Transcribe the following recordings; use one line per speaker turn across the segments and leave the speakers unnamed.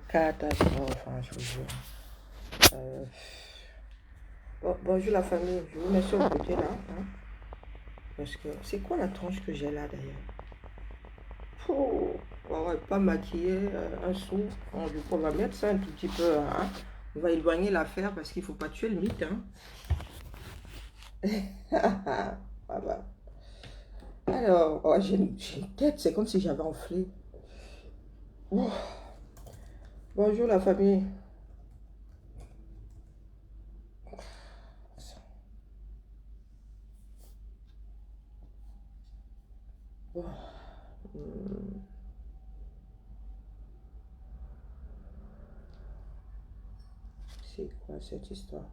Catastrophe, hein, je vous jure. Euh, bonjour la famille, je vous mets sur le côté là. Hein, parce que c'est quoi la tronche que j'ai là d'ailleurs? Pouh, on va pas maquiller un sou. Du coup, on va mettre ça un tout petit peu. Hein. On va éloigner l'affaire parce qu'il faut pas tuer le mythe. Hein. Voilà. Alors, oh, j'ai une tête, c'est comme si j'avais enflé. Ouh. Bonjour la famille. Oh. C'est quoi cette histoire?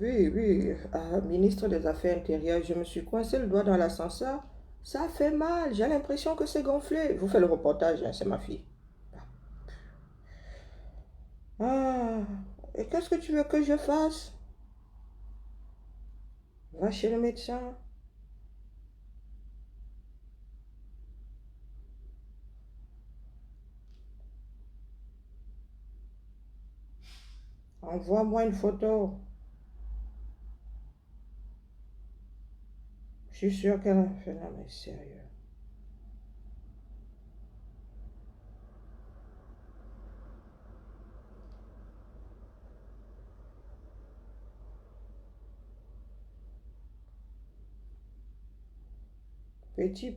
Oui, oui, ministre des Affaires intérieures, je me suis coincé le doigt dans l'ascenseur. Ça fait mal, j'ai l'impression que c'est gonflé. Je vous fais le reportage, hein, c'est ma fille. Ah, et qu'est-ce que tu veux que je fasse? Va chez le médecin. Envoie-moi une photo. Je suis sûre qu'elle a fait là, mais sérieux.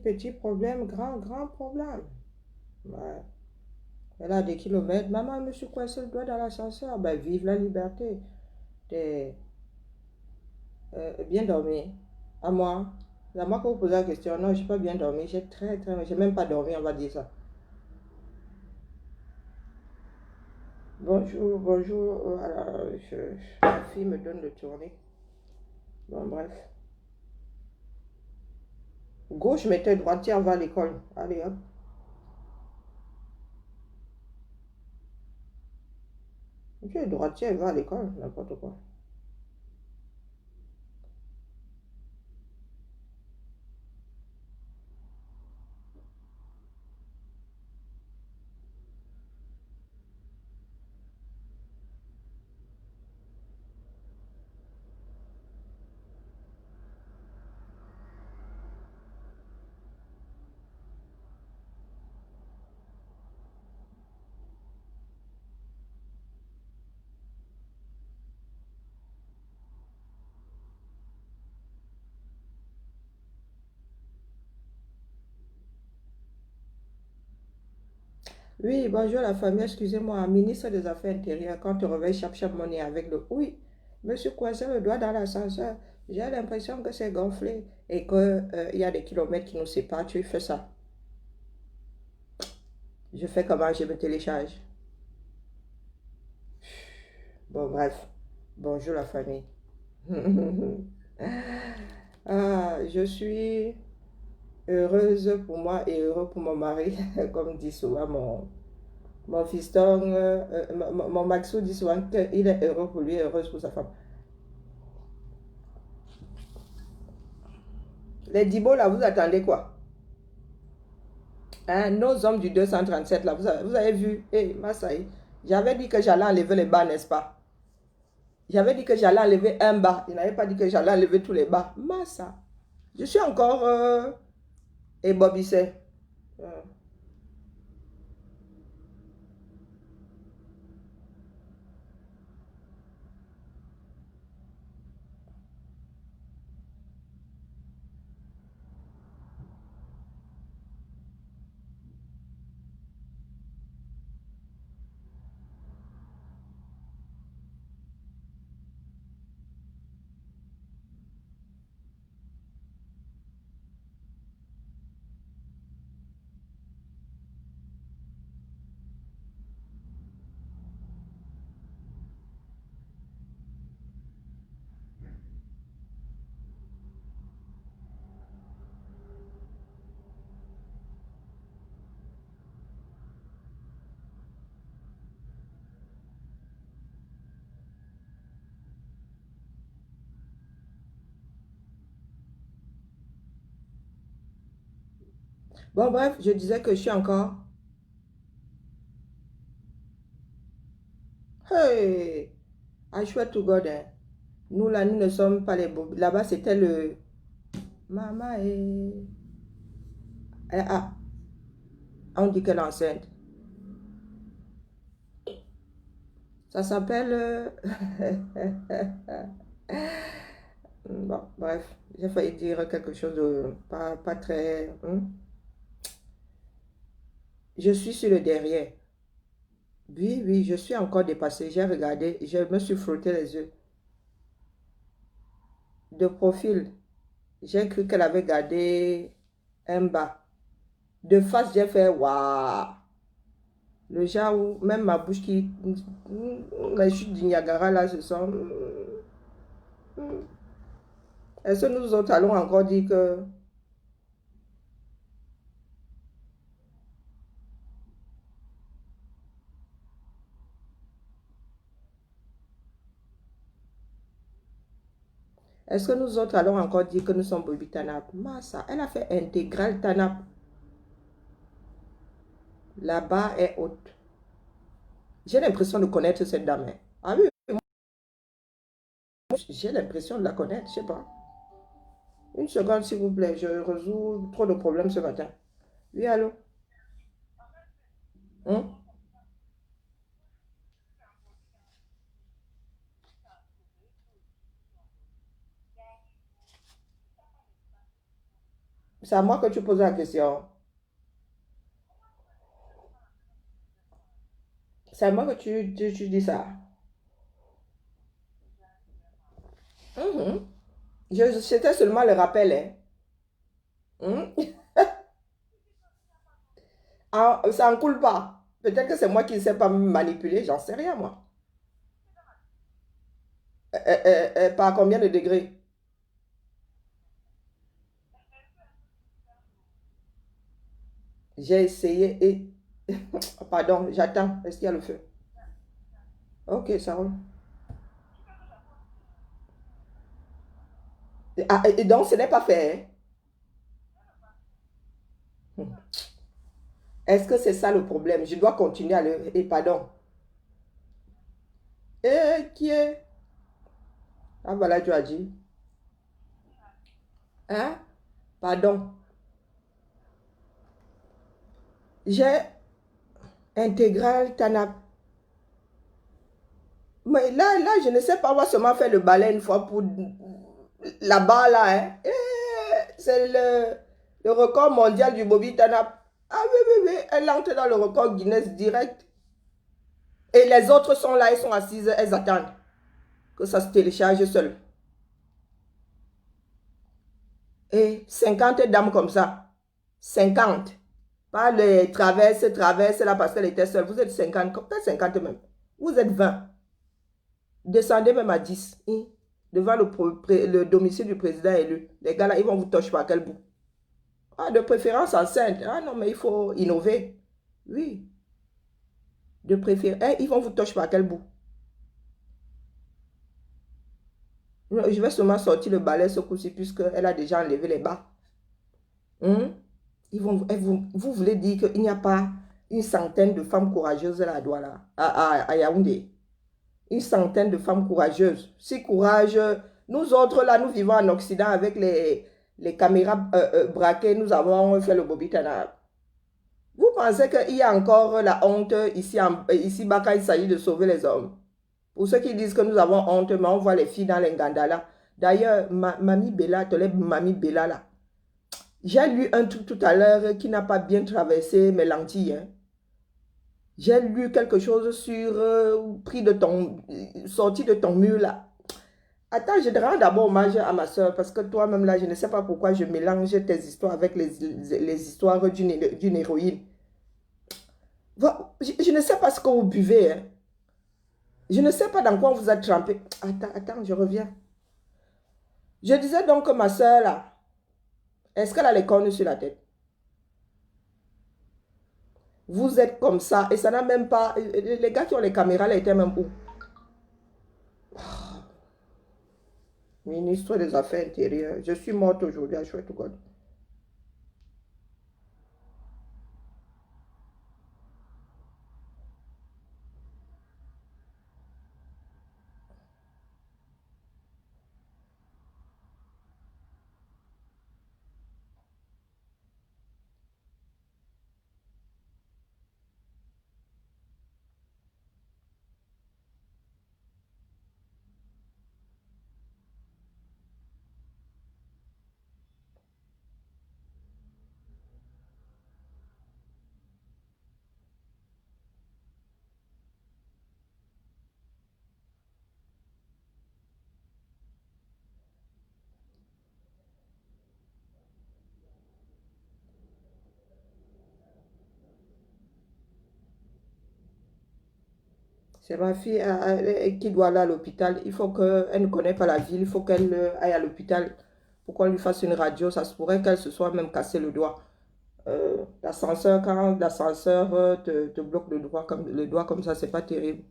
Petit problème, grand problème. Ouais. Elle a des kilomètres. Maman, je me suis coincé le doigt dans l'ascenseur. Ben, vive la liberté. T'es bien dormi. À moi. C'est à moi que vous posez la question. Non, j'ai pas bien dormi. J'ai même pas dormi, on va dire ça. Bonjour, bonjour. Voilà, ma fille me donne le tourner. Bon, bref. Gauche, mettez droitière, va à l'école. Allez, hop. Tu es droitière, va à l'école. N'importe quoi. Oui, bonjour la famille, excusez-moi, ministre des Affaires intérieures, quand tu réveilles, chap mon nez avec le oui, monsieur coincé le doigt dans l'ascenseur, j'ai l'impression que c'est gonflé et qu'il y a des kilomètres qui nous séparent, tu fais ça. Je fais comment, je me télécharge. Bon, bref, bonjour la famille. Je suis heureuse pour moi et heureux pour mon mari, comme dit souvent mon fiston, mon Maxou dit souvent qu'il est heureux pour lui et heureuse pour sa femme. Les Dibos, là, vous attendez quoi? Hein, nos hommes du 237, là, vous avez vu? Hé, hey, Massaï, j'avais dit que j'allais enlever les bas, n'est-ce pas? J'avais dit que j'allais enlever un bas. Il n'avait pas dit que j'allais enlever tous les bas. Massa. Je suis encore ébobissé. Euh, Bon, bref, je disais que je suis encore... Hey! I swear to God, hein. Nous, là, nous ne sommes pas les beaux. Là-bas, c'était le... Maman et... Ah, on dit qu'elle est enceinte. Ça s'appelle... Bon, bref, j'ai failli dire quelque chose de pas très... Je suis sur le derrière. Oui, oui, je suis encore dépassée. J'ai regardé, je me suis frotté les yeux. De profil, j'ai cru qu'elle avait gardé un bas. De face, j'ai fait waouh. Le genre où même ma bouche qui... Les chutes du Niagara, là, ce sont... Est-ce que nous autres allons encore dire que... Est-ce que nous autres allons encore dire que nous sommes Bobby Tanap? Massa, elle a fait intégral Tanap. La barre est haute. J'ai l'impression de connaître cette dame, hein. Ah oui, j'ai l'impression de la connaître, je sais pas. Une seconde, s'il vous plaît, je résous trop de problèmes ce matin. Oui, allô? Hein? C'est à moi que tu poses la question. C'est à moi que tu dis ça. Mhm. C'était seulement le rappel, hein. Hmm? Ah, ça en coule pas. Peut-être que c'est moi qui ne sais pas me manipuler, j'en sais rien, moi. Par combien de degrés? J'ai essayé et... Pardon, j'attends. Est-ce qu'il y a le feu? Ok, ça roule. Ah, et donc, ce n'est pas fait, hein? Est-ce que c'est ça le problème? Je dois continuer à le... Et pardon. Qui est? Ah, voilà, tu as dit. Hein? Pardon. J'ai intégral Tanap. Mais là, je ne sais pas, on va seulement faire le balai une fois pour là-bas, là, hein. C'est le record mondial du Bobby Tanap. Ah oui, oui, oui, elle entre dans le record Guinness direct. Et les autres sont là, elles sont assises, elles attendent que ça se télécharge seul. Et 50 dames comme ça. 50. Pas les traverses là parce qu'elle était seule. Vous êtes 50, peut-être 50 même. Vous êtes 20. Descendez même à 10. Devant le domicile du président élu. Les gars là, ils vont vous toucher par quel bout? Ah, de préférence enceinte. Ah non, mais il faut innover. Oui, de préférence. Ils vont vous toucher par quel bout? Je vais seulement sortir le balai ce coup-ci puisqu'elle a déjà enlevé les bas. Hum? Vous voulez dire qu'il n'y a pas une centaine de femmes courageuses là à Douala, à Yaoundé? Une centaine de femmes courageuses. Si courage, nous autres là, nous vivons en Occident avec les caméras braquées, nous avons fait le Bobitana. Vous pensez qu'il y a encore la honte ici-bas quand il s'agit de sauver les hommes? Pour ceux qui disent que nous avons honte, mais on voit les filles dans les Ngandala. D'ailleurs, Mamie Bella, tu Mamie Bella là. J'ai lu un truc tout à l'heure qui n'a pas bien traversé mes lentilles, hein. J'ai lu quelque chose sur sorti de ton mur là. Attends, je te rends d'abord hommage à ma soeur parce que toi-même là, je ne sais pas pourquoi je mélange tes histoires avec les histoires d'une héroïne. Je ne sais pas ce que vous buvez, hein. Je ne sais pas dans quoi on vous a trempé. Attends, je reviens. Je disais donc que ma soeur là, est-ce qu'elle a les cornes sur la tête? Vous êtes comme ça et ça n'a même pas... Les gars qui ont les caméras là étaient même où? Ministre des Affaires intérieures. Je suis morte aujourd'hui à Chouette-God. C'est ma fille qui doit aller à l'hôpital. Il faut qu'elle ne connaît pas la ville. Il faut qu'elle aille à l'hôpital pour qu'on lui fasse une radio. Ça se pourrait qu'elle se soit même cassé le doigt. L'ascenseur, quand l'ascenseur te bloque le doigt comme ça, c'est pas terrible.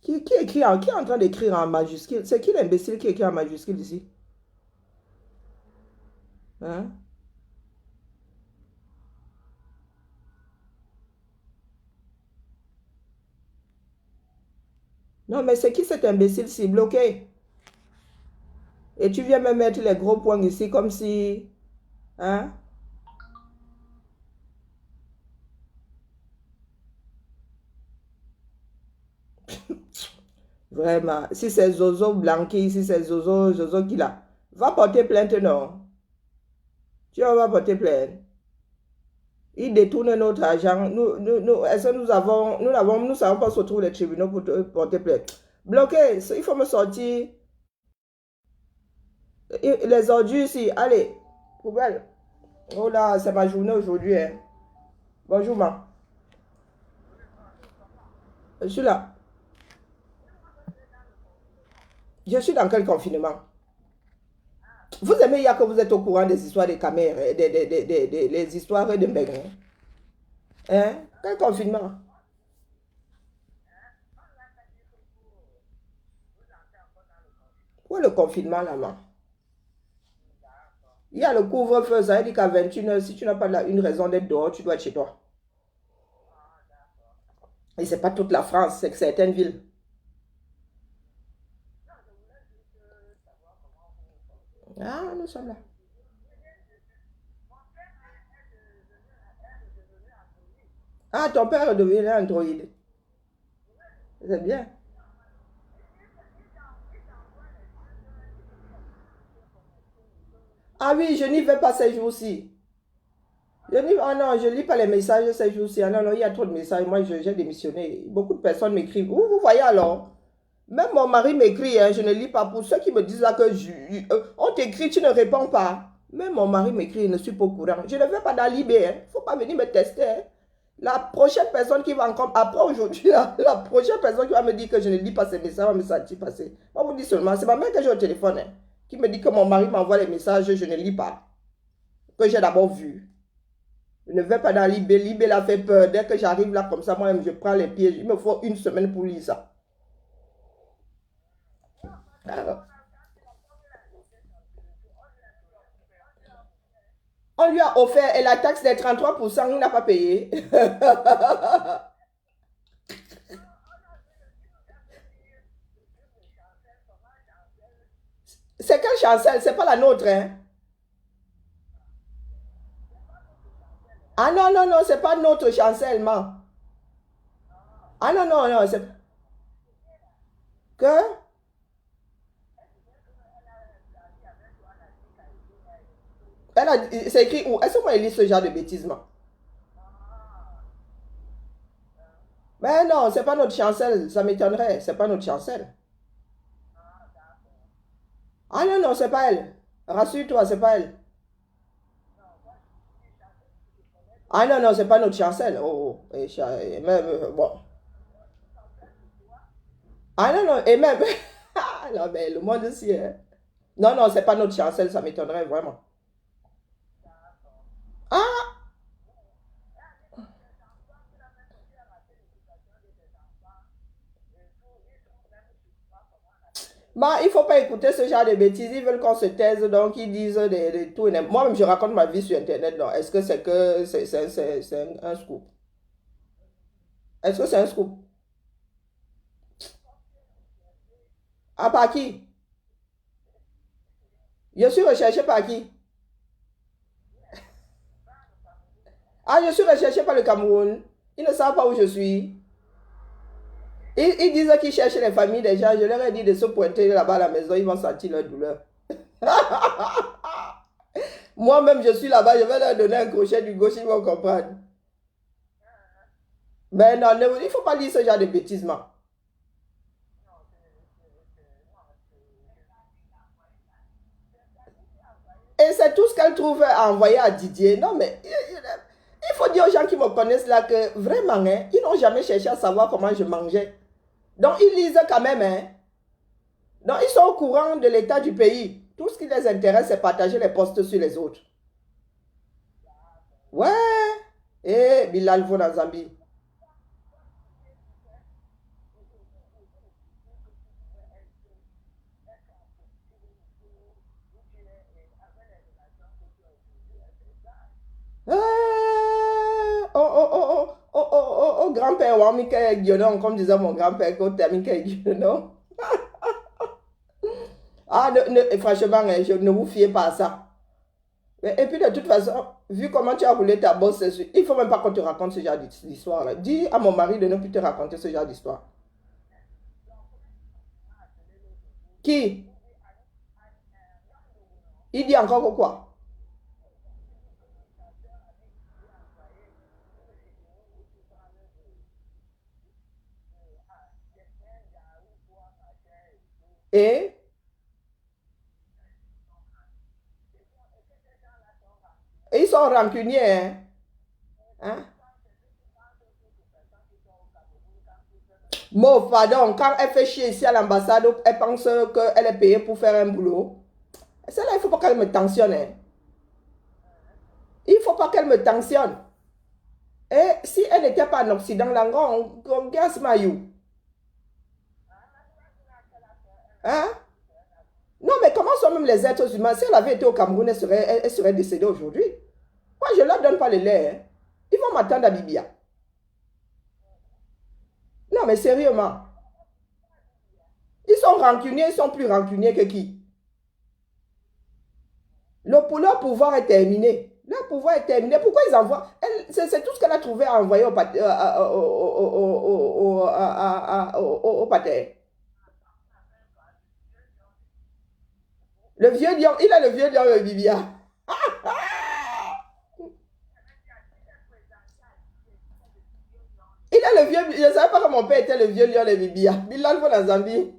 Qui est en train d'écrire en majuscule? C'est qui l'imbécile qui écrit en majuscule ici? Hein? Non, mais c'est qui cet imbécile-ci bloqué? Et tu viens me mettre les gros points ici comme si... Hein? Vraiment. Si c'est Zozo Blanqui, si c'est Zozo qui l'a... Va porter plainte, non? Tu vas porter plainte. Il détourne notre argent. Est-ce que nous savons pas se trouver les tribunaux pour porter plainte. Bloqué, il faut me sortir. Les ordures ici, allez, poubelle. Oh là, c'est ma journée aujourd'hui. Hein. Bonjour, ma. Je suis là. Je suis dans quel confinement? Vous aimez hier que vous êtes au courant des histoires des caméras, les histoires de Mbeng. Hein? Quel confinement? Où est le confinement là-bas? Il y a le couvre-feu, ça veut dire qu'à 21h, si tu n'as pas une raison d'être dehors, tu dois être chez toi. Et ce n'est pas toute la France, c'est que certaines villes. Ah, nous sommes là. Ah, ton père est devenu androïde. C'est bien. Ah oui, je n'y vais pas ces jours-ci. Ah non, je ne lis pas les messages ces jours-ci. Ah non, non, il y a trop de messages. Moi, j'ai démissionné. Beaucoup de personnes m'écrivent. Vous voyez alors? Même mon mari m'écrit, hein, je ne lis pas. Pour ceux qui me disent là que on t'écrit, tu ne réponds pas. Même mon mari m'écrit, je ne suis pas au courant. Je ne vais pas dans l'IB. Il ne faut pas venir me tester. Hein. La prochaine personne qui va encore, après aujourd'hui, la prochaine personne qui va me dire que je ne lis pas ces messages va me sentir passer. Moi, vous dis seulement, c'est ma mère que j'ai au téléphone, hein, qui me dit que mon mari m'envoie les messages, je ne lis pas. Que j'ai d'abord vu. Je ne vais pas dans l'IB. L'IB l'a fait peur. Dès que j'arrive là comme ça, moi-même, je prends les pieds. Il me faut une semaine pour lire ça. Alors, on lui a offert, et la taxe des 33%, il n'a pas payé. C'est quelle chancelle? C'est pas la nôtre, hein? Ah non, non, non, c'est pas notre chancellement. Ah non, non, non, c'est que... C'est écrit où? Est-ce que moi, je lis ce genre de bêtises, moi? Mais non, c'est pas notre chancelle, ça m'étonnerait. C'est pas notre chancelle. Ah non, non, c'est pas elle. Rassure-toi, c'est pas elle. Ah non, non, c'est pas notre chancelle. Oh, oh. Et même, bon. Ah non, non, et même... Ah non, mais le monde aussi, hein. Non, non, c'est pas notre chancelle, ça m'étonnerait vraiment. Ah, bah, il faut pas écouter ce genre de bêtises. Ils veulent qu'on se taise, donc ils disent tout. Moi-même, je raconte ma vie sur Internet. Non. Est-ce que c'est que c'est un scoop? Est-ce que c'est un scoop? Ah, par qui? Je suis recherché par qui? Ah, je suis recherché par le Cameroun. Ils ne savent pas où je suis. Ils disent qu'ils cherchent les familles des gens. Je leur ai dit de se pointer là-bas à la maison. Ils vont sentir leur douleur. Moi-même, je suis là-bas. Je vais leur donner un crochet du gauche. Ils vont comprendre. Mais non, il ne faut pas dire ce genre de bêtises, moi. Et c'est tout ce qu'elle trouve à envoyer à Didier. Non, mais il faut dire aux gens qui me connaissent là que vraiment, hein, ils n'ont jamais cherché à savoir comment je mangeais. Donc, ils lisent quand même. Hein. Donc, ils sont au courant de l'état du pays. Tout ce qui les intéresse, c'est partager les posts sur les autres. Ouais. Et Bilal vaut dans Zambie. Oh, grand-père, Wamika Guionon, comme disait mon grand-père, quand Tamika Guionon. Ah, franchement, hein, je ne vous fiez pas à ça. Et puis, de toute façon, vu comment tu as roulé ta bosse, il ne faut même pas qu'on te raconte ce genre d'histoire. Dis à mon mari de ne plus te raconter ce genre d'histoire. Qui? Il dit encore quoi? Et ils sont rancuniers. Hein? Hein? Bon, pardon, quand elle fait chier ici à l'ambassade, elle pense qu'elle est payée pour faire un boulot. Celle-là, il ne faut pas qu'elle me tensionne. Hein. Il ne faut pas qu'elle me tensionne. Et si elle n'était pas en Occident, là, on gasse Mayou. Hein? Non, mais comment sont même les êtres humains? Si elle avait été au Cameroun, elle serait décédée aujourd'hui. Moi, je ne leur donne pas le lait. Hein. Ils vont m'attendre à Bibia. Non, mais sérieusement. Ils sont rancuniers, ils sont plus rancuniers que qui? Leur pouvoir est terminé. Leur pouvoir est terminé. Pourquoi ils envoient? C'est tout ce qu'elle a trouvé à envoyer au pater. Le vieux lion, il a le vieux lion de Bibia. Il a le vieux, je ne savais pas que mon père était le vieux lion de Bibia. Bilal va dans Zambie.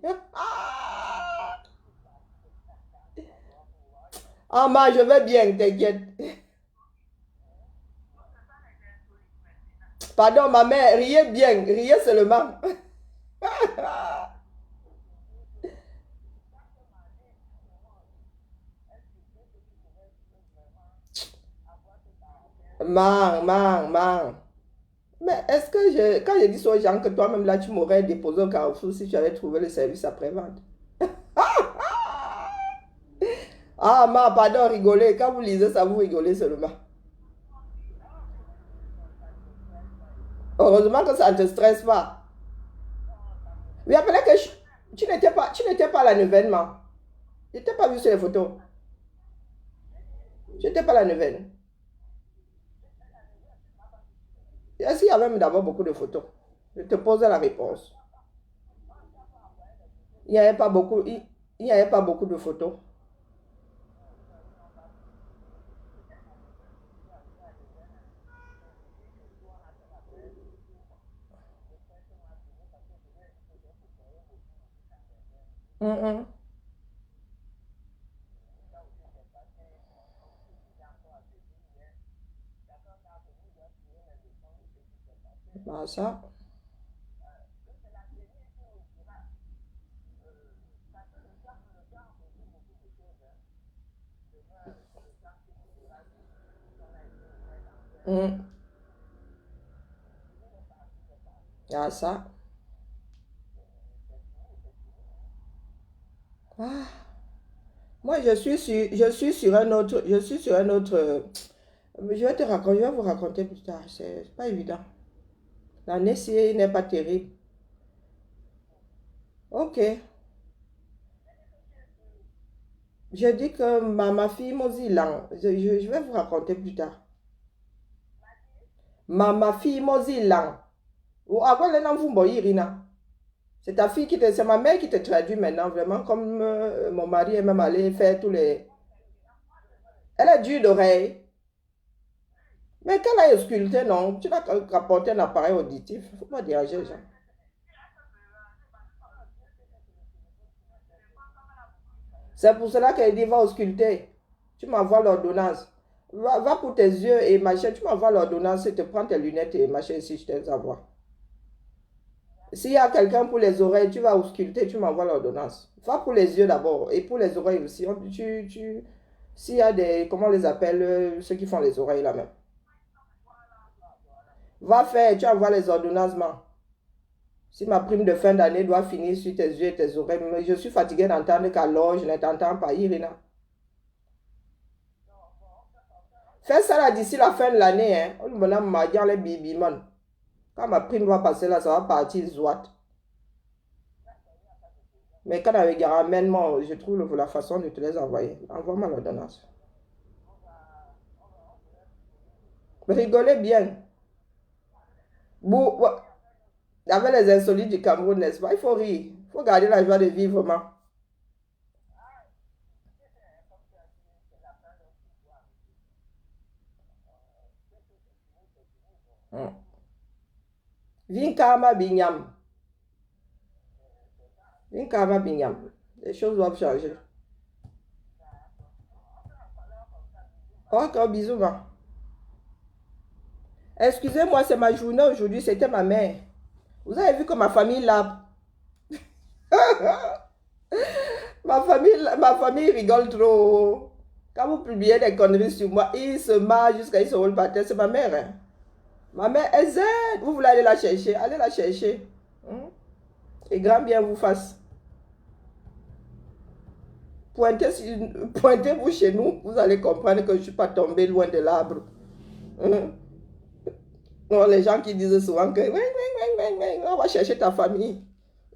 Ah, ma, je vais bien, t'inquiète. Pardon, ma mère, riez bien, riez seulement. Man. Mais est-ce que quand je dis aux gens que toi-même là, tu m'aurais déposé au Carrefour si tu avais trouvé le service après-vente? Ah, ma, pardon, rigolez. Quand vous lisez ça, vous rigolez seulement. Heureusement que ça ne te stresse pas. Oui, après que tu n'étais pas à l'événement. Je t'ai pas vu sur les photos. Je n'étais pas à la neuvaine. Est-ce qu'il y avait d'abord beaucoup de photos? Je te posais la réponse. Il n'y avait pas beaucoup, il n'y avait pas beaucoup de photos. Mhm. Bah, ça. Mhm. Ah, ça. Ah. Moi, je suis sur un autre. Je vais vous raconter plus tard. C'est pas évident. L'année-ci n'est pas terrible. Ok. Je dis que ma fille Mozilan, je vais vous raconter plus tard. Ma fille Mozilan. Ou avant le nom vous Irina. C'est ma mère qui te traduit maintenant, vraiment, comme mon mari est même allé faire tous les. Elle est dure d'oreille. Mais quand elle a ausculté, non, tu vas rapporter un appareil auditif. Il ne faut pas déranger les gens. C'est pour cela qu'elle dit va ausculter. Tu m'envoies l'ordonnance. Va pour tes yeux et machin. Tu m'envoies l'ordonnance et te prends tes lunettes et machin si je t'ai envoie. S'il y a quelqu'un pour les oreilles, tu vas ausculter, tu m'envoies l'ordonnance. Va pour les yeux d'abord et pour les oreilles aussi. S'il y a des, comment on les appelle, ceux qui font les oreilles là même. Va faire, tu envoies les ordonnances, man. Si ma prime de fin d'année doit finir sur tes yeux et tes oreilles, mais je suis fatigué d'entendre qu'alors je ne t'entends pas, Irina. Fais ça là d'ici la fin de l'année, hein. On me l'a dit, les bibi, man. Quand ma prime va passer là, ça va partir zwat. Mais quand avec ramène-moi, je trouve la façon de te les envoyer. Envoie-moi l'ordonnance. Rigolez bien. Avec les insolites du Cameroun, n'est-ce pas? Il faut rire. Il faut garder la joie de vivre, man. Vinkama binyam. Vinkama binyam. Les choses doivent changer. Ok, bisous, man. Excusez-moi, c'est ma journée aujourd'hui, c'était ma mère. Vous avez vu que ma famille là. Ma famille rigole trop. Quand vous publiez des conneries sur moi, ils se marrent jusqu'à ils se roulent par terre. C'est ma mère. Hein. Ma mère, elle zèle. Vous voulez aller la chercher? Allez la chercher. Hein? Et grand bien vous fasse. Pointez-vous chez nous. Vous allez comprendre que je ne suis pas tombé loin de l'arbre. Hein? Non, les gens qui disent souvent que on va chercher ta famille.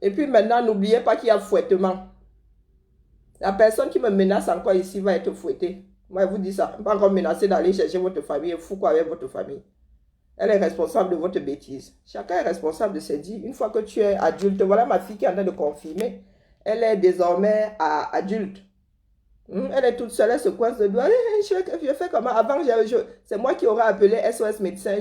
Et puis maintenant, n'oubliez pas qu'il y a fouettement. La personne qui me menace encore ici va être fouettée. Moi, je vous dis ça. Pas encore menacée d'aller chercher votre famille. Fou quoi avec votre famille. Elle est responsable de votre bêtise. Chacun est responsable de ses dits. Une fois que tu es adulte, voilà ma fille qui est en train de confirmer. Elle est désormais adulte. Elle est toute seule, elle se coince le doigt. Je fais comment? Avant, c'est moi qui aurais appelé SOS médecin.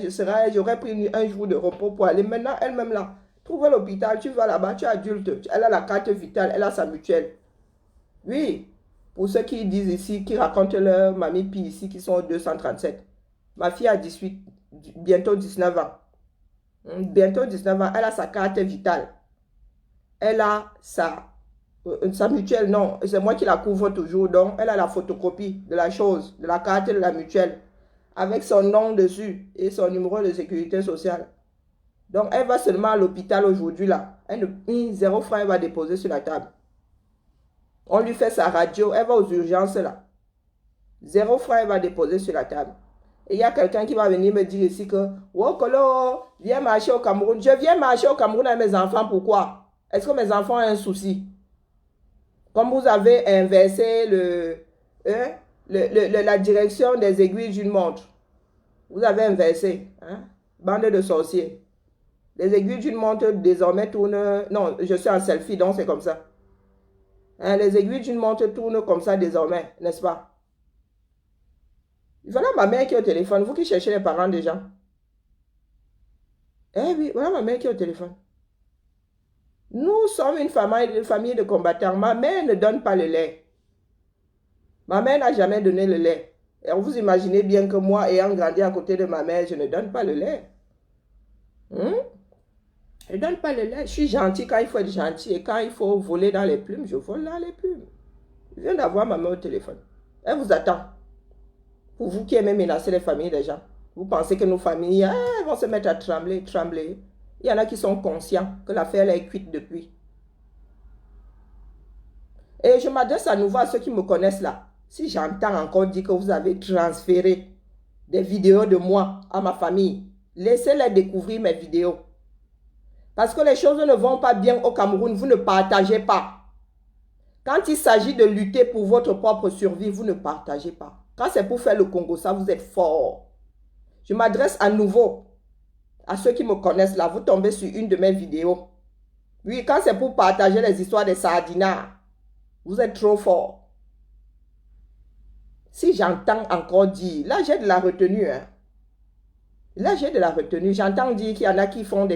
J'aurais pris un jour de repos pour aller. Maintenant, elle-même là. Trouve l'hôpital, tu vas là-bas, tu es adulte. Elle a la carte vitale, elle a sa mutuelle. Oui, pour ceux qui disent ici, qui racontent leur mamie Pi ici, qui sont au 237. Ma fille a 18, bientôt 19 ans. Bientôt 19 ans, elle a sa carte vitale. Elle a sa mutuelle, non, c'est moi qui la couvre toujours. Donc, elle a la photocopie de la chose, de la carte de la mutuelle, avec son nom dessus et son numéro de sécurité sociale. Donc, elle va seulement à l'hôpital aujourd'hui, là. Elle ne, 0 francs, elle va déposer sur la table. On lui fait sa radio, elle va aux urgences, là. 0 francs, elle va déposer sur la table. Et il y a quelqu'un qui va venir me dire ici que, oh, Kolo, viens marcher au Cameroun. Je viens marcher au Cameroun avec mes enfants, pourquoi? Est-ce que mes enfants ont un souci? Comme vous avez inversé la direction des aiguilles d'une montre. Vous avez inversé. Hein? Bande de sorciers. Les aiguilles d'une montre désormais tournent... Non, je suis en selfie, donc c'est comme ça. Hein? Les aiguilles d'une montre tournent comme ça désormais, n'est-ce pas? Voilà ma mère qui est au téléphone. Vous qui cherchez les parents des gens. Eh oui, voilà ma mère qui est au téléphone. Nous sommes une famille de combattants. Ma mère ne donne pas le lait. Ma mère n'a jamais donné le lait. Et vous imaginez bien que moi, ayant grandi à côté de ma mère, je ne donne pas le lait. Je ne donne pas le lait. Je suis gentil quand il faut être gentil. Et quand il faut voler dans les plumes, je vole dans les plumes. Je viens d'avoir ma mère au téléphone. Elle vous attend. Pour vous qui aimez menacer les familles des gens. Vous pensez que nos familles vont se mettre à trembler, trembler. Il y en a qui sont conscients que l'affaire est cuite depuis. Et je m'adresse à nouveau à ceux qui me connaissent là. Si j'entends encore dire que vous avez transféré des vidéos de moi à ma famille, laissez-les découvrir mes vidéos. Parce que les choses ne vont pas bien au Cameroun, vous ne partagez pas. Quand il s'agit de lutter pour votre propre survie, vous ne partagez pas. Quand c'est pour faire le Congo, ça vous êtes fort. Je m'adresse à nouveau à ceux qui me connaissent là. Vous tombez sur une de mes vidéos. Oui, quand c'est pour partager les histoires des sardinards, vous êtes trop fort. Si j'entends encore dire, là j'ai de la retenue. Hein. Là j'ai de la retenue. J'entends dire qu'il y en a qui font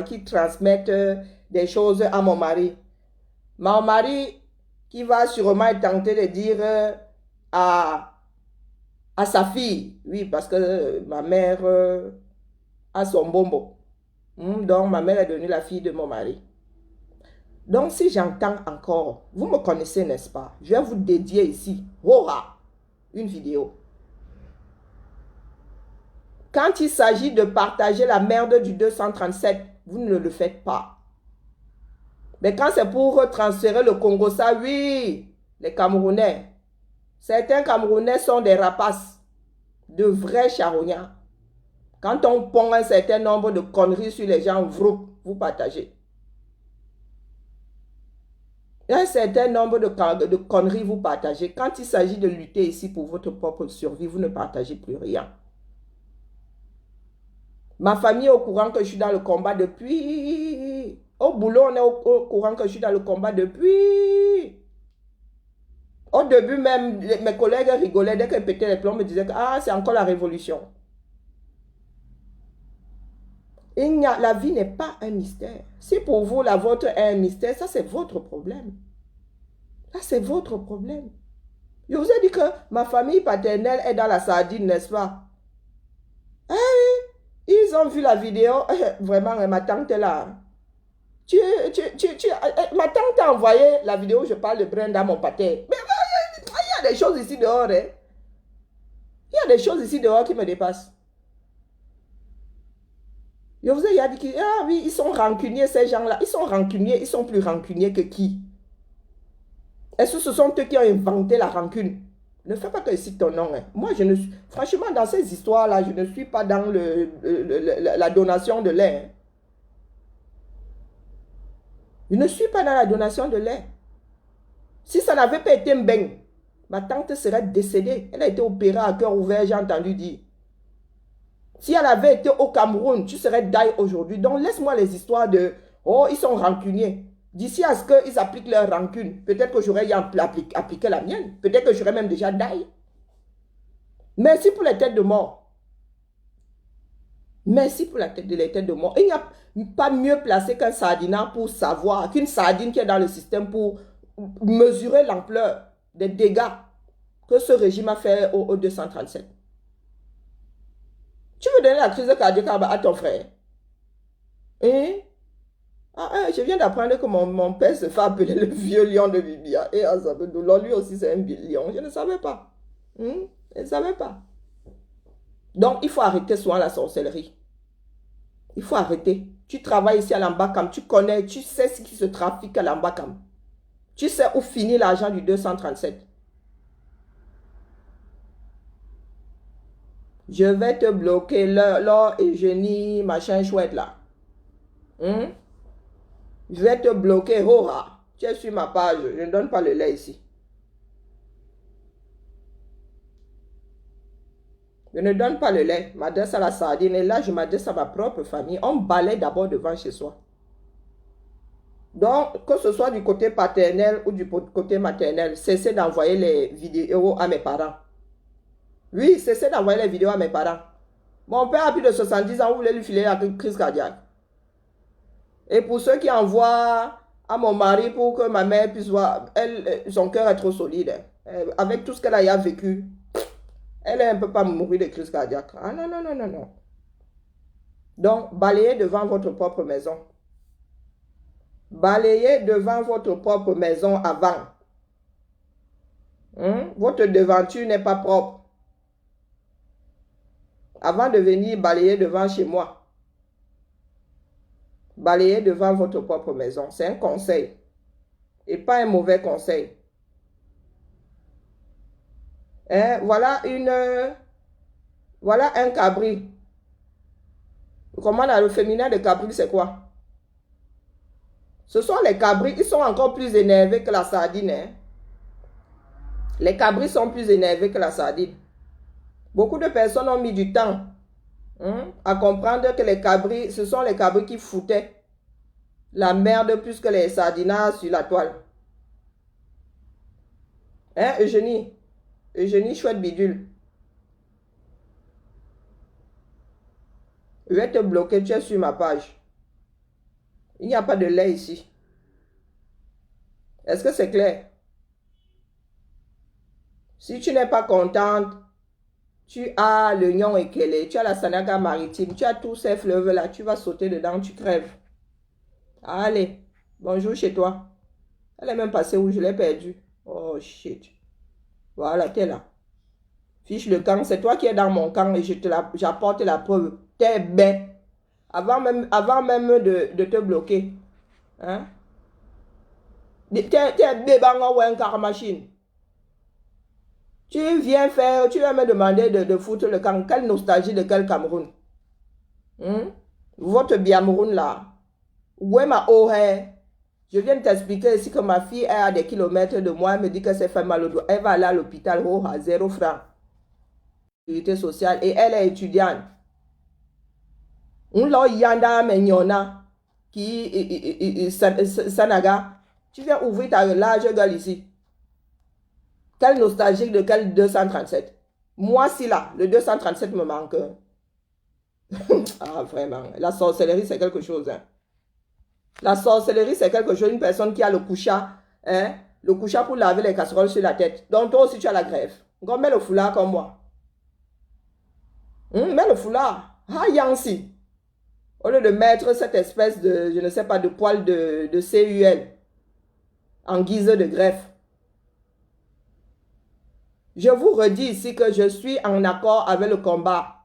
qui transmettent des choses à mon mari. Mon mari qui va sûrement être tenté de dire à À sa fille, oui, parce que ma mère a son bonbon. Donc, ma mère est devenue la fille de mon mari. Donc, si j'entends encore, vous me connaissez, n'est-ce pas? Je vais vous dédier ici, hurrah, une vidéo. Quand il s'agit de partager la merde du 237, vous ne le faites pas. Mais quand c'est pour transférer le Congo, ça, oui, les Camerounais. Certains Camerounais sont des rapaces, de vrais charognards. Quand on pond un certain nombre de conneries sur les gens, vous partagez. Un certain nombre de conneries, vous partagez. Quand il s'agit de lutter ici pour votre propre survie, vous ne partagez plus rien. Ma famille est au courant que je suis dans le combat depuis. Au boulot, on est au courant que je suis dans le combat depuis. Au début même, mes collègues rigolaient dès qu'ils pétaient les plombs, me disaient que ah, c'est encore la révolution. La vie n'est pas un mystère. Si pour vous, la vôtre est un mystère, ça c'est votre problème. Ça c'est votre problème. Je vous ai dit que ma famille paternelle est dans la sardine, n'est-ce pas? Ah oui, ils ont vu la vidéo. Vraiment, ma tante est là. Ma tante a envoyé la vidéo où je parle de Brenda, mon pâté. Mais il y a des choses ici dehors. Hein. Il y a des choses ici dehors qui me dépassent. Je vous ai dit que, ah oui, ils sont rancuniers, ces gens-là. Ils sont rancuniers, ils sont plus rancuniers que qui? Est-ce que ce sont eux qui ont inventé la rancune? Ne fais pas que je cite ton nom. Hein. Moi, je ne suis... Franchement, dans ces histoires-là, je ne suis pas dans la donation de lait. Hein. Je ne suis pas dans la donation de lait. Si ça n'avait pas été Mbeng, ma tante serait décédée. Elle a été opérée à cœur ouvert, j'ai entendu dire. Si elle avait été au Cameroun, tu serais die aujourd'hui. Donc, laisse-moi les histoires de « Oh, ils sont rancuniers ». D'ici à ce qu'ils appliquent leur rancune, peut-être que j'aurais appliqué la mienne. Peut-être que j'aurais même déjà die. Merci pour les têtes de mort. Merci pour les têtes de mort. Il n'y a pas mieux placé qu'un sardinat pour savoir, qu'une sardine qui est dans le système pour mesurer l'ampleur des dégâts que ce régime a fait au 237. Tu veux donner la crise cardiaque à ton frère? Hein? Je viens d'apprendre que mon père se fait appeler le vieux lion de Bibia. Et Azabedoulo, lui aussi c'est un lion. Je ne savais pas. Je ne savais pas. Donc, il faut arrêter souvent la sorcellerie. Il faut arrêter. Tu travailles ici à l'Ambakam, tu connais, tu sais ce qui se trafique à l'Ambakam. Tu sais où finit l'argent du 237. Je vais te bloquer l'or et génie, machin chouette là. Je vais te bloquer, hora. Tu es sur ma page, je ne donne pas le lait ici. Je ne donne pas le lait, je m'adresse à la sardine et là je m'adresse à ma propre famille. On balaie d'abord devant chez soi. Donc, que ce soit du côté paternel ou du côté maternel, cessez d'envoyer les vidéos à mes parents. Oui, cessez d'envoyer les vidéos à mes parents. Mon père a plus de 70 ans, vous voulez lui filer la crise cardiaque. Et pour ceux qui envoient à mon mari pour que ma mère puisse voir, son cœur est trop solide. Avec tout ce qu'elle a vécu, elle ne peut pas mourir de crise cardiaque. Ah non, non, non, non, non. Donc, balayez devant votre propre maison. Balayez devant votre propre maison avant. Votre devanture n'est pas propre. Avant de venir balayer devant chez moi. Balayez devant votre propre maison. C'est un conseil. Et pas un mauvais conseil. Voilà un cabri. Comment le féminin de cabri, c'est quoi? Ce sont les cabris, ils sont encore plus énervés que la sardine. Hein? Les cabris sont plus énervés que la sardine. Beaucoup de personnes ont mis du temps à comprendre que les cabris, ce sont les cabris qui foutaient la merde plus que les sardinards sur la toile. Hein, Eugénie? Eugénie chouette bidule. Je vais te bloquer, tu es sur ma page. Il n'y a pas de lait ici. Est-ce que c'est clair? Si tu n'es pas contente, Tu as le Nyon Ekele, tu as la Sanaga maritime, tu as tous ces fleuves-là, tu vas sauter dedans, tu crèves. Allez, bonjour chez toi. Elle est même passée où je l'ai perdue. Oh shit. Voilà, t'es là. Fiche le camp, c'est toi qui es dans mon camp et j'apporte la preuve. T'es bête. Avant même de te bloquer. Hein? T'es bébango ou un car machine. Tu viens me demander de foutre le camp. Quelle nostalgie de quel Cameroun? Hein? Votre Biameroun là. Où est ma oreille? Je viens de t'expliquer ici que ma fille est à des kilomètres de moi. Elle me dit que c'est fait mal au dos. Elle va aller à l'hôpital à 0 francs. Sécurité sociale et elle est étudiante. On l'a yanda menyona qui sanaga. Tu viens ouvrir ta large gueule ici. Quelle nostalgique de quel 237. Moi, si là, le 237 me manque. Ah, vraiment. La sorcellerie, c'est quelque chose. Hein. La sorcellerie, c'est quelque chose. Une personne qui a le coucha, hein, le coucha pour laver les casseroles sur la tête. Donc, toi aussi, tu as la grève. Donc, mets le foulard comme moi. Mets le foulard. Ah, Yancy. Au lieu de mettre cette espèce de, je ne sais pas, de poil de CUL en guise de greffe. Je vous redis ici que je suis en accord avec le combat.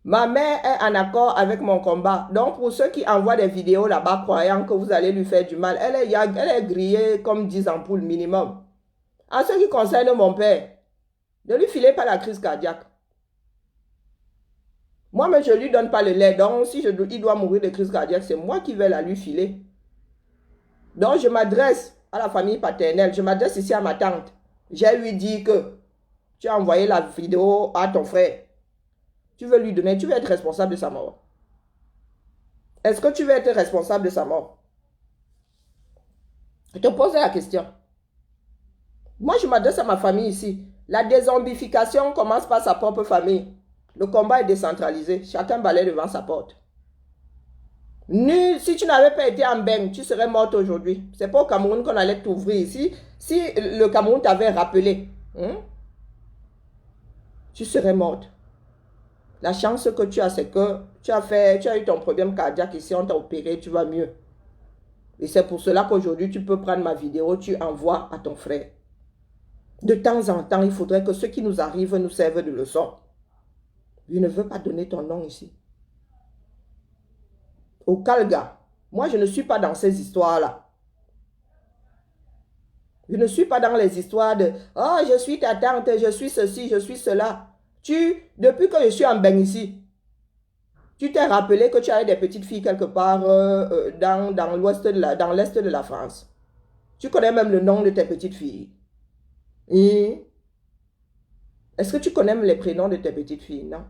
Ma mère est en accord avec mon combat. Donc, pour ceux qui envoient des vidéos là-bas croyant que vous allez lui faire du mal, elle est grillée comme 10 ampoules minimum. En ce qui concerne mon père, ne lui filez pas la crise cardiaque. Moi-même, je ne lui donne pas le lait. Donc, si il doit mourir de crise cardiaque, c'est moi qui vais la lui filer. Donc, je m'adresse à la famille paternelle. Je m'adresse ici à ma tante. J'ai lui dit que tu as envoyé la vidéo à ton frère. Tu veux lui donner, tu veux être responsable de sa mort. Est-ce que tu veux être responsable de sa mort? Je te pose la question. Moi, je m'adresse à ma famille ici. La dézombification commence par sa propre famille. Le combat est décentralisé. Chacun balaye devant sa porte. Si tu n'avais pas été en bain, tu serais morte aujourd'hui. C'est pas au Cameroun qu'on allait t'ouvrir ici. Si le Cameroun t'avait rappelé, tu serais morte. La chance que tu as, c'est que tu as eu ton problème cardiaque ici, on t'a opéré, tu vas mieux. Et c'est pour cela qu'aujourd'hui, tu peux prendre ma vidéo, tu envoies à ton frère. De temps en temps, il faudrait que ce qui nous arrive nous serve de leçon. Je ne veux pas donner ton nom ici. Au Calga, moi, je ne suis pas dans ces histoires-là. Je ne suis pas dans les histoires de « Oh, je suis ta tante, je suis ceci, je suis cela. » Depuis que je suis en bain ici, tu t'es rappelé que tu avais des petites filles quelque part dans l'est de la France. Tu connais même le nom de tes petites filles. Est-ce que tu connais même les prénoms de tes petites filles? Non.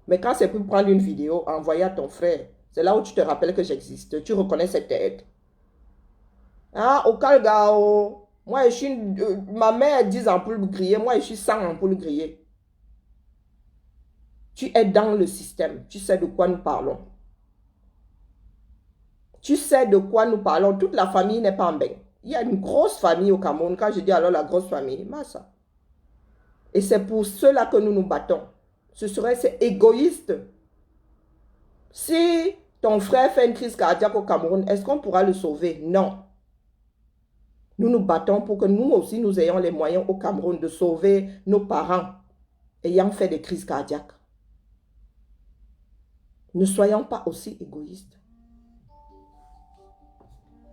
Mais quand c'est pour prendre une vidéo, envoyer à ton frère, c'est là où tu te rappelles que j'existe. Tu reconnais cette tête. Ah, au Calgao, moi, ma mère a 10 ampoules grillées, moi, je suis 100 ampoules grillées. Tu es dans le système. Tu sais de quoi nous parlons. Tu sais de quoi nous parlons. Toute la famille n'est pas en bain. Il y a une grosse famille au Cameroun. Quand je dis alors la grosse famille, ça. Et c'est pour cela que nous nous battons. C'est égoïste. Si ton frère fait une crise cardiaque au Cameroun, est-ce qu'on pourra le sauver? Non. Nous nous battons pour que nous aussi, nous ayons les moyens au Cameroun de sauver nos parents ayant fait des crises cardiaques. Ne soyons pas aussi égoïstes.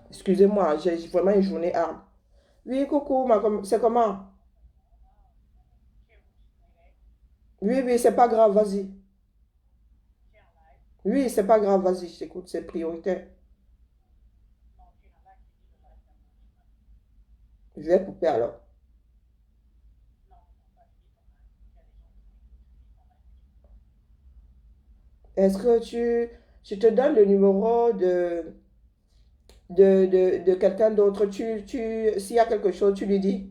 Excusez-moi, j'ai vraiment une journée hard. Oui, coucou, c'est comment? Oui, c'est pas grave, vas-y. Oui, c'est pas grave, vas-y, je t'écoute, c'est prioritaire. Je vais couper alors. Est-ce que je te donne le numéro de quelqu'un d'autre? S'il y a quelque chose, tu lui dis.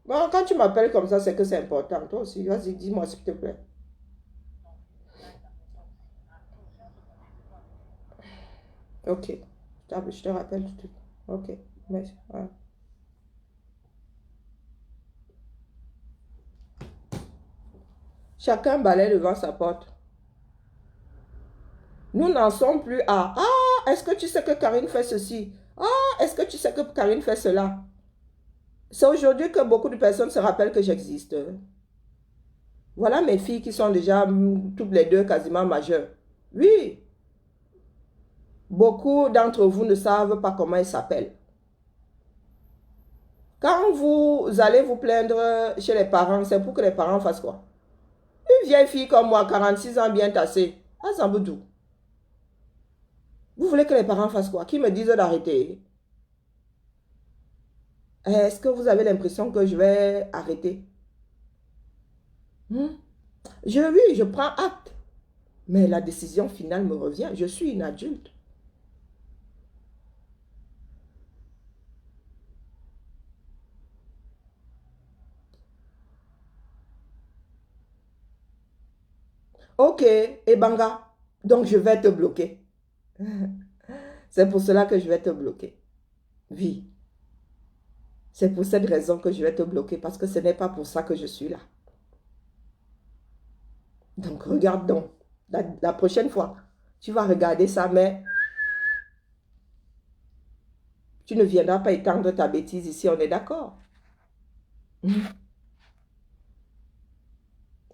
Bon, quand tu m'appelles comme ça, c'est que c'est important. Toi aussi, vas-y, dis-moi s'il te plaît. Ok, je te rappelle tout de suite. Ok. Mais, ouais. Chacun balaie devant sa porte. Nous n'en sommes plus à ah, est-ce que tu sais que Karine fait ceci? Ah, est-ce que tu sais que Karine fait cela? C'est aujourd'hui que beaucoup de personnes se rappellent que j'existe. Voilà mes filles qui sont déjà toutes les deux quasiment majeures. Oui, beaucoup d'entre vous ne savent pas comment elles s'appellent. Quand vous allez vous plaindre chez les parents, c'est pour que les parents fassent quoi? Une vieille fille comme moi, 46 ans bien tassée, à Zamboudou. Vous voulez que les parents fassent quoi? Qui me disent d'arrêter? Est-ce que vous avez l'impression que je vais arrêter? Hmm? Oui, je prends acte. Mais la décision finale me revient. Je suis une adulte. Ok, Ebanga. Donc je vais te bloquer. C'est pour cela que je vais te bloquer. Oui. C'est pour cette raison que je vais te bloquer. Parce que ce n'est pas pour ça que je suis là. Donc regarde donc. La prochaine fois, tu vas regarder ça, mais tu ne viendras pas étendre ta bêtise ici. On est d'accord?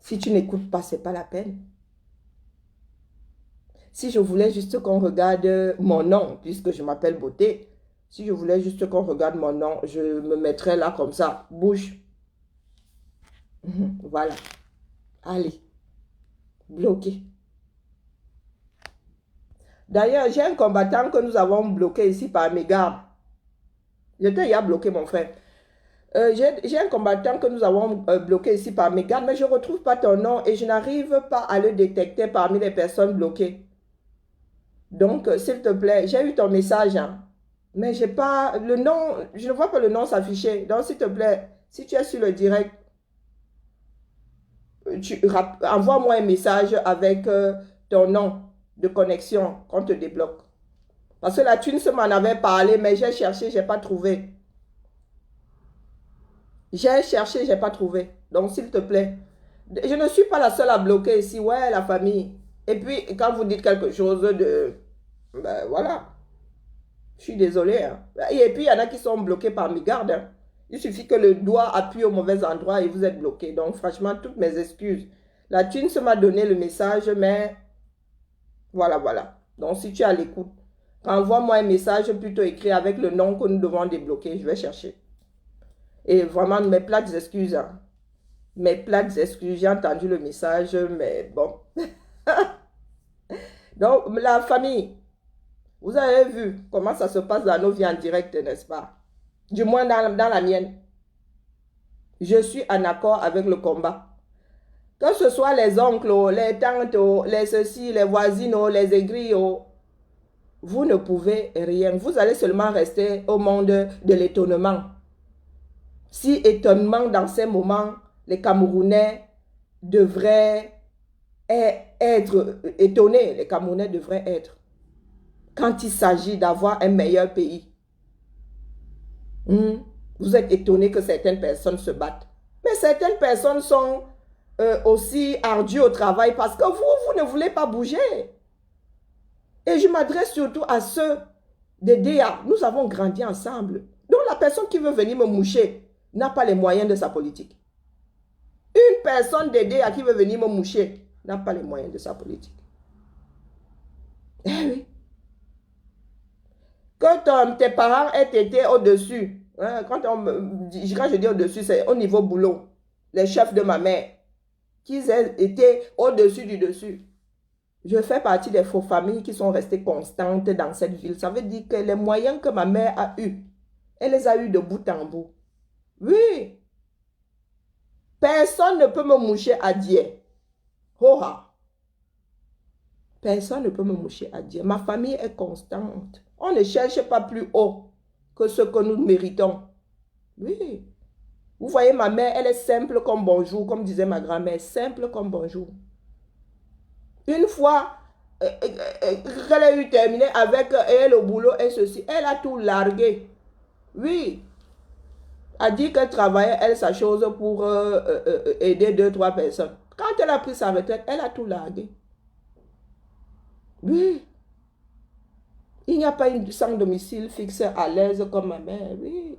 Si tu n'écoutes pas, ce n'est pas la peine. Si je voulais juste qu'on regarde mon nom, puisque je m'appelle Beauté, si je voulais juste qu'on regarde mon nom, je me mettrais là comme ça, bouge. Voilà. Allez, bloqué. D'ailleurs, j'ai un combattant que nous avons bloqué ici par mes gardes. J'étais hier bloqué, mon frère. J'ai un combattant que nous avons bloqué ici par mes gardes, mais je ne retrouve pas ton nom et je n'arrive pas à le détecter parmi les personnes bloquées. Donc, s'il te plaît, j'ai eu ton message, hein, mais j'ai pas le nom, je ne vois pas le nom s'afficher. Donc, s'il te plaît, si tu es sur le direct, envoie-moi un message avec ton nom de connexion qu'on te débloque. Parce que la thune m'en avait parlé, mais j'ai cherché, je n'ai pas trouvé. J'ai cherché, je n'ai pas trouvé. Donc, s'il te plaît, je ne suis pas la seule à bloquer ici. Ouais, la famille. Et puis, quand vous dites quelque chose de... Ben, voilà. Je suis désolée, hein. Et puis, il y en a qui sont bloqués par mes gardes, hein. Il suffit que le doigt appuie au mauvais endroit et vous êtes bloqué. Donc, franchement, toutes mes excuses. La thune m'a donné le message, mais voilà, voilà. Donc, si tu es à l'écoute, envoie-moi un message plutôt écrit avec le nom que nous devons débloquer. Je vais chercher. Et vraiment, mes plates excuses, hein. Mes plates excuses, j'ai entendu le message, mais bon. Donc, la famille, vous avez vu comment ça se passe dans nos vies en direct, n'est-ce pas? Du moins dans la mienne. Je suis en accord avec le combat. Que ce soit les oncles, les tantes, les ceci, les voisines, les aigris, vous ne pouvez rien. Vous allez seulement rester au monde de l'étonnement. Si étonnement dans ces moments, les Camerounais devraient être étonnés, les Camerounais devraient être, quand il s'agit d'avoir un meilleur pays. Vous êtes étonnés que certaines personnes se battent. Mais certaines personnes sont aussi ardues au travail parce que vous ne voulez pas bouger. Et je m'adresse surtout à ceux des DA. Nous avons grandi ensemble. Donc la personne qui veut venir me moucher n'a pas les moyens de sa politique. Une personne des DA qui veut venir me moucher n'a pas les moyens de sa politique. Eh oui. Que tes parents aient été au-dessus. Hein, quand je dis au-dessus, c'est au niveau boulot. Les chefs de ma mère, qu'ils aient été au-dessus du dessus. Je fais partie des faux familles qui sont restées constantes dans cette ville. Ça veut dire que les moyens que ma mère a eus, elle les a eus de bout en bout. Oui. Personne ne peut me moucher à Dieu. Hoha. Personne ne peut me moucher à Dieu. Ma famille est constante. On ne cherche pas plus haut que ce que nous méritons. Oui. Vous voyez, ma mère, elle est simple comme bonjour, comme disait ma grand-mère. Simple comme bonjour. Une fois, qu'elle a eu terminé avec elle au boulot et ceci. Elle a tout largué. Oui. A dit qu'elle travaillait, elle, sa chose pour aider 2, 3 personnes. Quand elle a pris sa retraite, elle a tout largué. Oui. Il n'y a pas une sans domicile fixe à l'aise comme ma mère. Oui.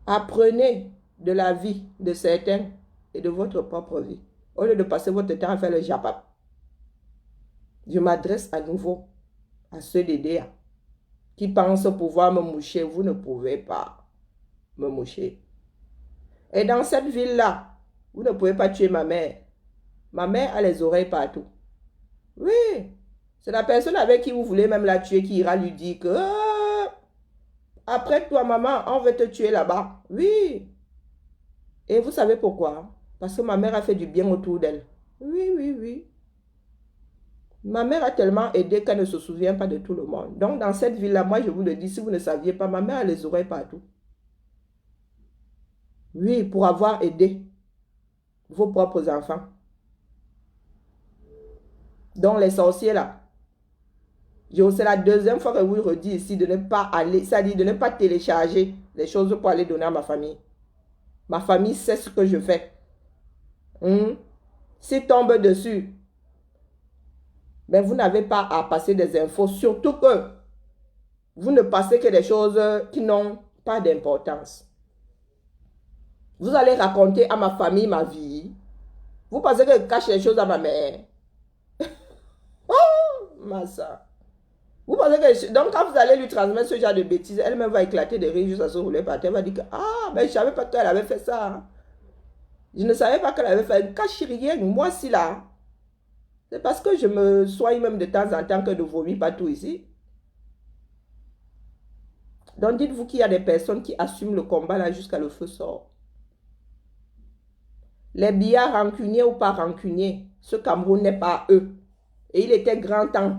Apprenez de la vie de certains et de votre propre vie. Au lieu de passer votre temps à faire le japap. Je m'adresse à nouveau à ceux d'EDA qui pensent pouvoir me moucher. Vous ne pouvez pas me moucher. Et dans cette ville-là, vous ne pouvez pas tuer ma mère. Ma mère a les oreilles partout. Oui, c'est la personne avec qui vous voulez même la tuer qui ira lui dire que après toi, maman, on veut te tuer là-bas. Oui. Et vous savez pourquoi? Parce que ma mère a fait du bien autour d'elle. Oui, oui, oui. Ma mère a tellement aidé qu'elle ne se souvient pas de tout le monde. Donc, dans cette ville-là, moi, je vous le dis, si vous ne saviez pas, ma mère a les oreilles partout. Oui, pour avoir aidé vos propres enfants. Donc, les sorciers, là, c'est la deuxième fois que je vous redis ici de ne pas aller, c'est-à-dire de ne pas télécharger les choses pour aller donner à ma famille. Ma famille sait ce que je fais. S'ils tombent dessus, ben vous n'avez pas à passer des infos, surtout que vous ne passez que des choses qui n'ont pas d'importance. Vous allez raconter à ma famille ma vie. Vous pensez que je cache les choses à ma mère. Oh, ma soeur. Vous pensez que... Donc, quand vous allez lui transmettre ce genre de bêtises, elle-même va éclater de rire juste à se rouler par terre. Elle va dire que, ah, ben je ne savais pas qu'elle avait fait ça. Je ne savais pas qu'elle avait fait... Elle ne cache rien. Moi, si là. C'est parce que je me soigne même de temps en temps que de vomir partout ici. Donc, dites-vous qu'il y a des personnes qui assument le combat là jusqu'à le feu sort. Les billards rancuniers ou pas rancuniers, ce Cameroun n'est pas eux. Et il était grand temps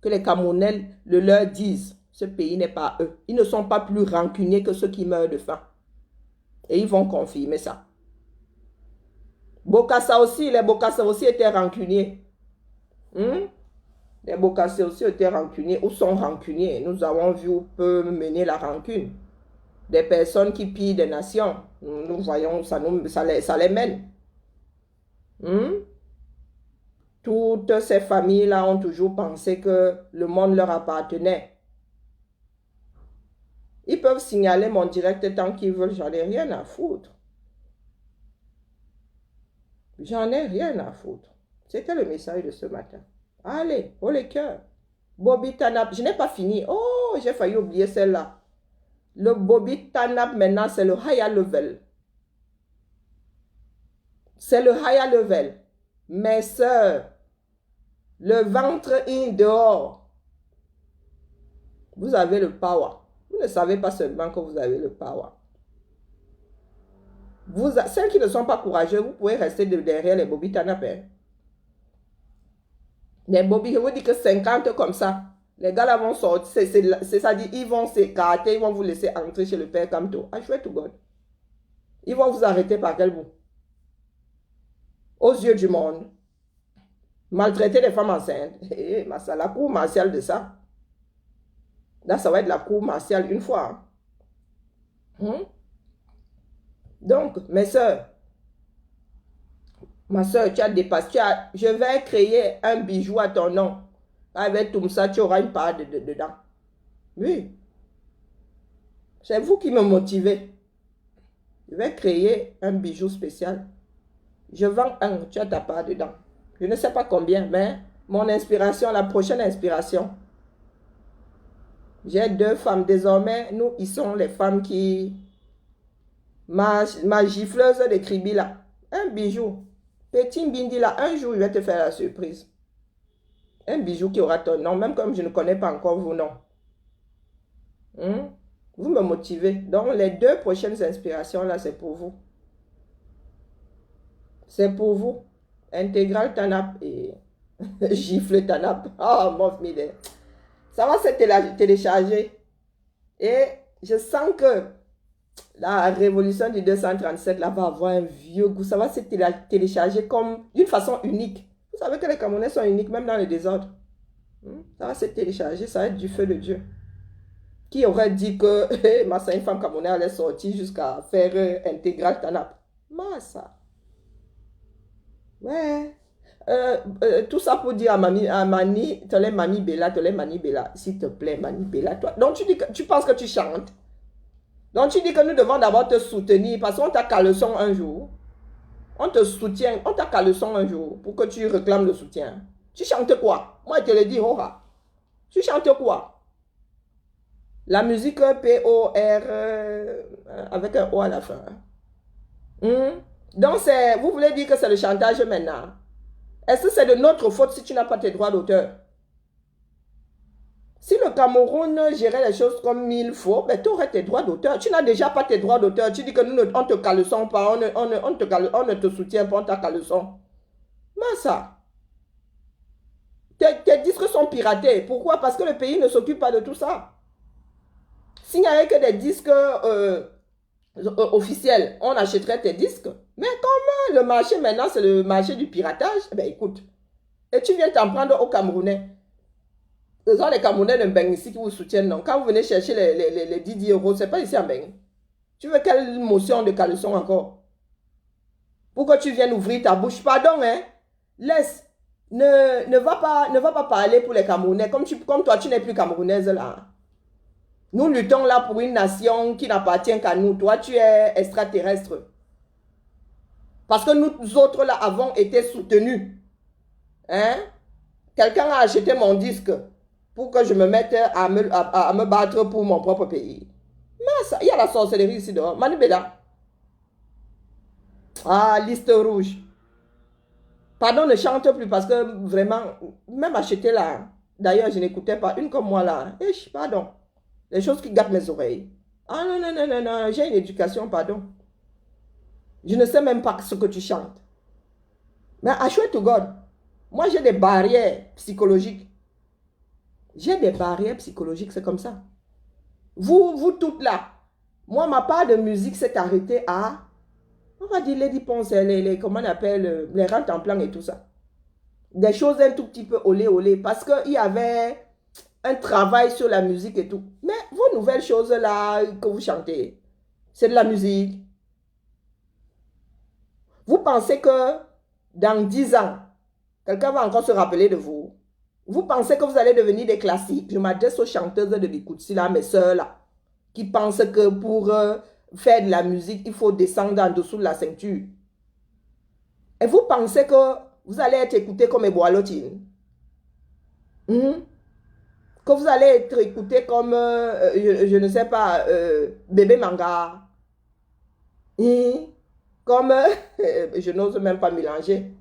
que les Camerounais le leur disent. Ce pays n'est pas eux. Ils ne sont pas plus rancuniers que ceux qui meurent de faim. Et ils vont confirmer ça. Bokassa aussi, les Bokassa aussi étaient rancuniers. Les Bokassa aussi étaient rancuniers ou sont rancuniers. Nous avons vu où peut mener la rancune. Des personnes qui pillent des nations. Nous voyons, ça les mène. Toutes ces familles-là ont toujours pensé que le monde leur appartenait. Ils peuvent signaler mon direct tant qu'ils veulent, j'en ai rien à foutre. J'en ai rien à foutre. C'était le message de ce matin. Allez, oh les cœurs. Bobby Tanap, je n'ai pas fini. Oh, j'ai failli oublier celle-là. Le Bobby Tanap maintenant, c'est le higher level. C'est le higher level. Mes sœurs, le ventre in dehors. Vous avez le power. Vous ne savez pas seulement que vous avez le power. Celles qui ne sont pas courageuses, vous pouvez rester derrière les Bobby Tanap. Les Bobby, je vous dis que 50 comme ça, les gars là vont sortir, c'est ça dit, ils vont s'écarter, ils vont vous laisser entrer chez le père Kamto. I swear to God. Ils vont vous arrêter par quel bout? Aux yeux du monde. Maltraiter les femmes enceintes. C'est la cour martiale de ça. Là, ça va être la cour martiale une fois. Donc, mes soeurs, ma soeur, tu as dépassé. Je vais créer un bijou à ton nom. Avec tout ça, tu auras une part dedans. Oui. C'est vous qui me motivez. Je vais créer un bijou spécial. Je vends un, tu as ta part dedans. Je ne sais pas combien, mais mon inspiration, la prochaine inspiration. J'ai 2 femmes. Désormais, nous, ils sont les femmes qui... Ma gifleuse de Kribi là. Un bijou. Petit Bindi là, un jour, je vais te faire la surprise. Un bijou qui aura ton nom, même comme je ne connais pas encore vos noms. Vous me motivez. Donc, les 2 prochaines inspirations là, c'est pour vous. C'est pour vous. Intégral Tanap et gifle Tanap. Oh, mon fidèle. Ça va se télécharger. Et je sens que la révolution du 237 là va avoir un vieux goût. Ça va se télécharger comme d'une façon unique. Vous savez que les Camerounais sont uniques, même dans le désordre. Ça va se télécharger, ça va être du feu de Dieu. Qui aurait dit que Massa, une femme camerounaise, allait sortir jusqu'à faire intégral Tanap? Massa. Ouais. Tout ça pour dire à Mani, Mani Bella, s'il te plaît, Mani Bella, toi. Donc tu penses que tu chantes. Donc tu dis que nous devons d'abord te soutenir parce qu'on t'a caleçon un jour. On te soutient, on t'a caleçon un jour pour que tu réclames le soutien. Tu chantes quoi? Moi, je te le dis, Hora. Tu chantes quoi? La musique P-O-R avec un O à la fin. Donc, vous voulez dire que c'est le chantage maintenant? Est-ce que c'est de notre faute si tu n'as pas tes droits d'auteur? Si le Cameroun gérait les choses comme il faut, ben, tu aurais tes droits d'auteur. Tu n'as déjà pas tes droits d'auteur. Tu dis que nous, on ne te caleçon pas, on ne te soutient pas, on t'a caleçon. Mais ça, tes disques sont piratés. Pourquoi? Parce que le pays ne s'occupe pas de tout ça. S'il n'y avait que des disques officiels, on achèterait tes disques. Mais comme le marché maintenant, c'est le marché du piratage, ben écoute, et tu viens t'en prendre aux Camerounais. Ce sont les Camerounais de Mbeng ici qui vous soutiennent, non? Quand vous venez chercher les 10 euros, ce n'est pas ici à Mbeng. Tu veux quelle motion de caleçon encore? Pourquoi tu viens ouvrir ta bouche? Pardon, hein? Laisse. Ne va pas parler pour les Camerounais. Comme toi, tu n'es plus camerounaise là. Nous luttons là pour une nation qui n'appartient qu'à nous. Toi, tu es extraterrestre. Parce que nous autres là avons été soutenus. Hein? Quelqu'un a acheté mon disque pour que je me mette à me battre pour mon propre pays. Mais ça, il y a la sorcellerie ici dehors. Mani Bella. Ah, liste rouge. Pardon, ne chante plus parce que vraiment, même acheter là. D'ailleurs, je n'écoutais pas une comme moi là. Pardon. Les choses qui gâtent mes oreilles. Ah non, non, non, non, non. J'ai une éducation, pardon. Je ne sais même pas ce que tu chantes. Mais I swear to God, moi j'ai des barrières psychologiques. J'ai des barrières psychologiques, c'est comme ça. Vous toutes là, moi ma part de musique s'est arrêtée à, on va dire Lady Ponce, comment on appelle, les rentes en plan et tout ça. Des choses un tout petit peu olé, parce qu'il y avait un travail sur la musique et tout. Mais vos nouvelles choses là que vous chantez, c'est de la musique. Vous pensez que dans 10 ans, quelqu'un va encore se rappeler de vous? Vous pensez que vous allez devenir des classiques? Je m'adresse aux chanteuses de l'écoute, là, mes soeurs là, qui pensent que pour faire de la musique, il faut descendre en dessous de la ceinture. Et vous pensez que vous allez être écouté comme Eboalotine? Que vous allez être écouté comme, je ne sais pas, Bébé Manga? Comme, je n'ose même pas mélanger.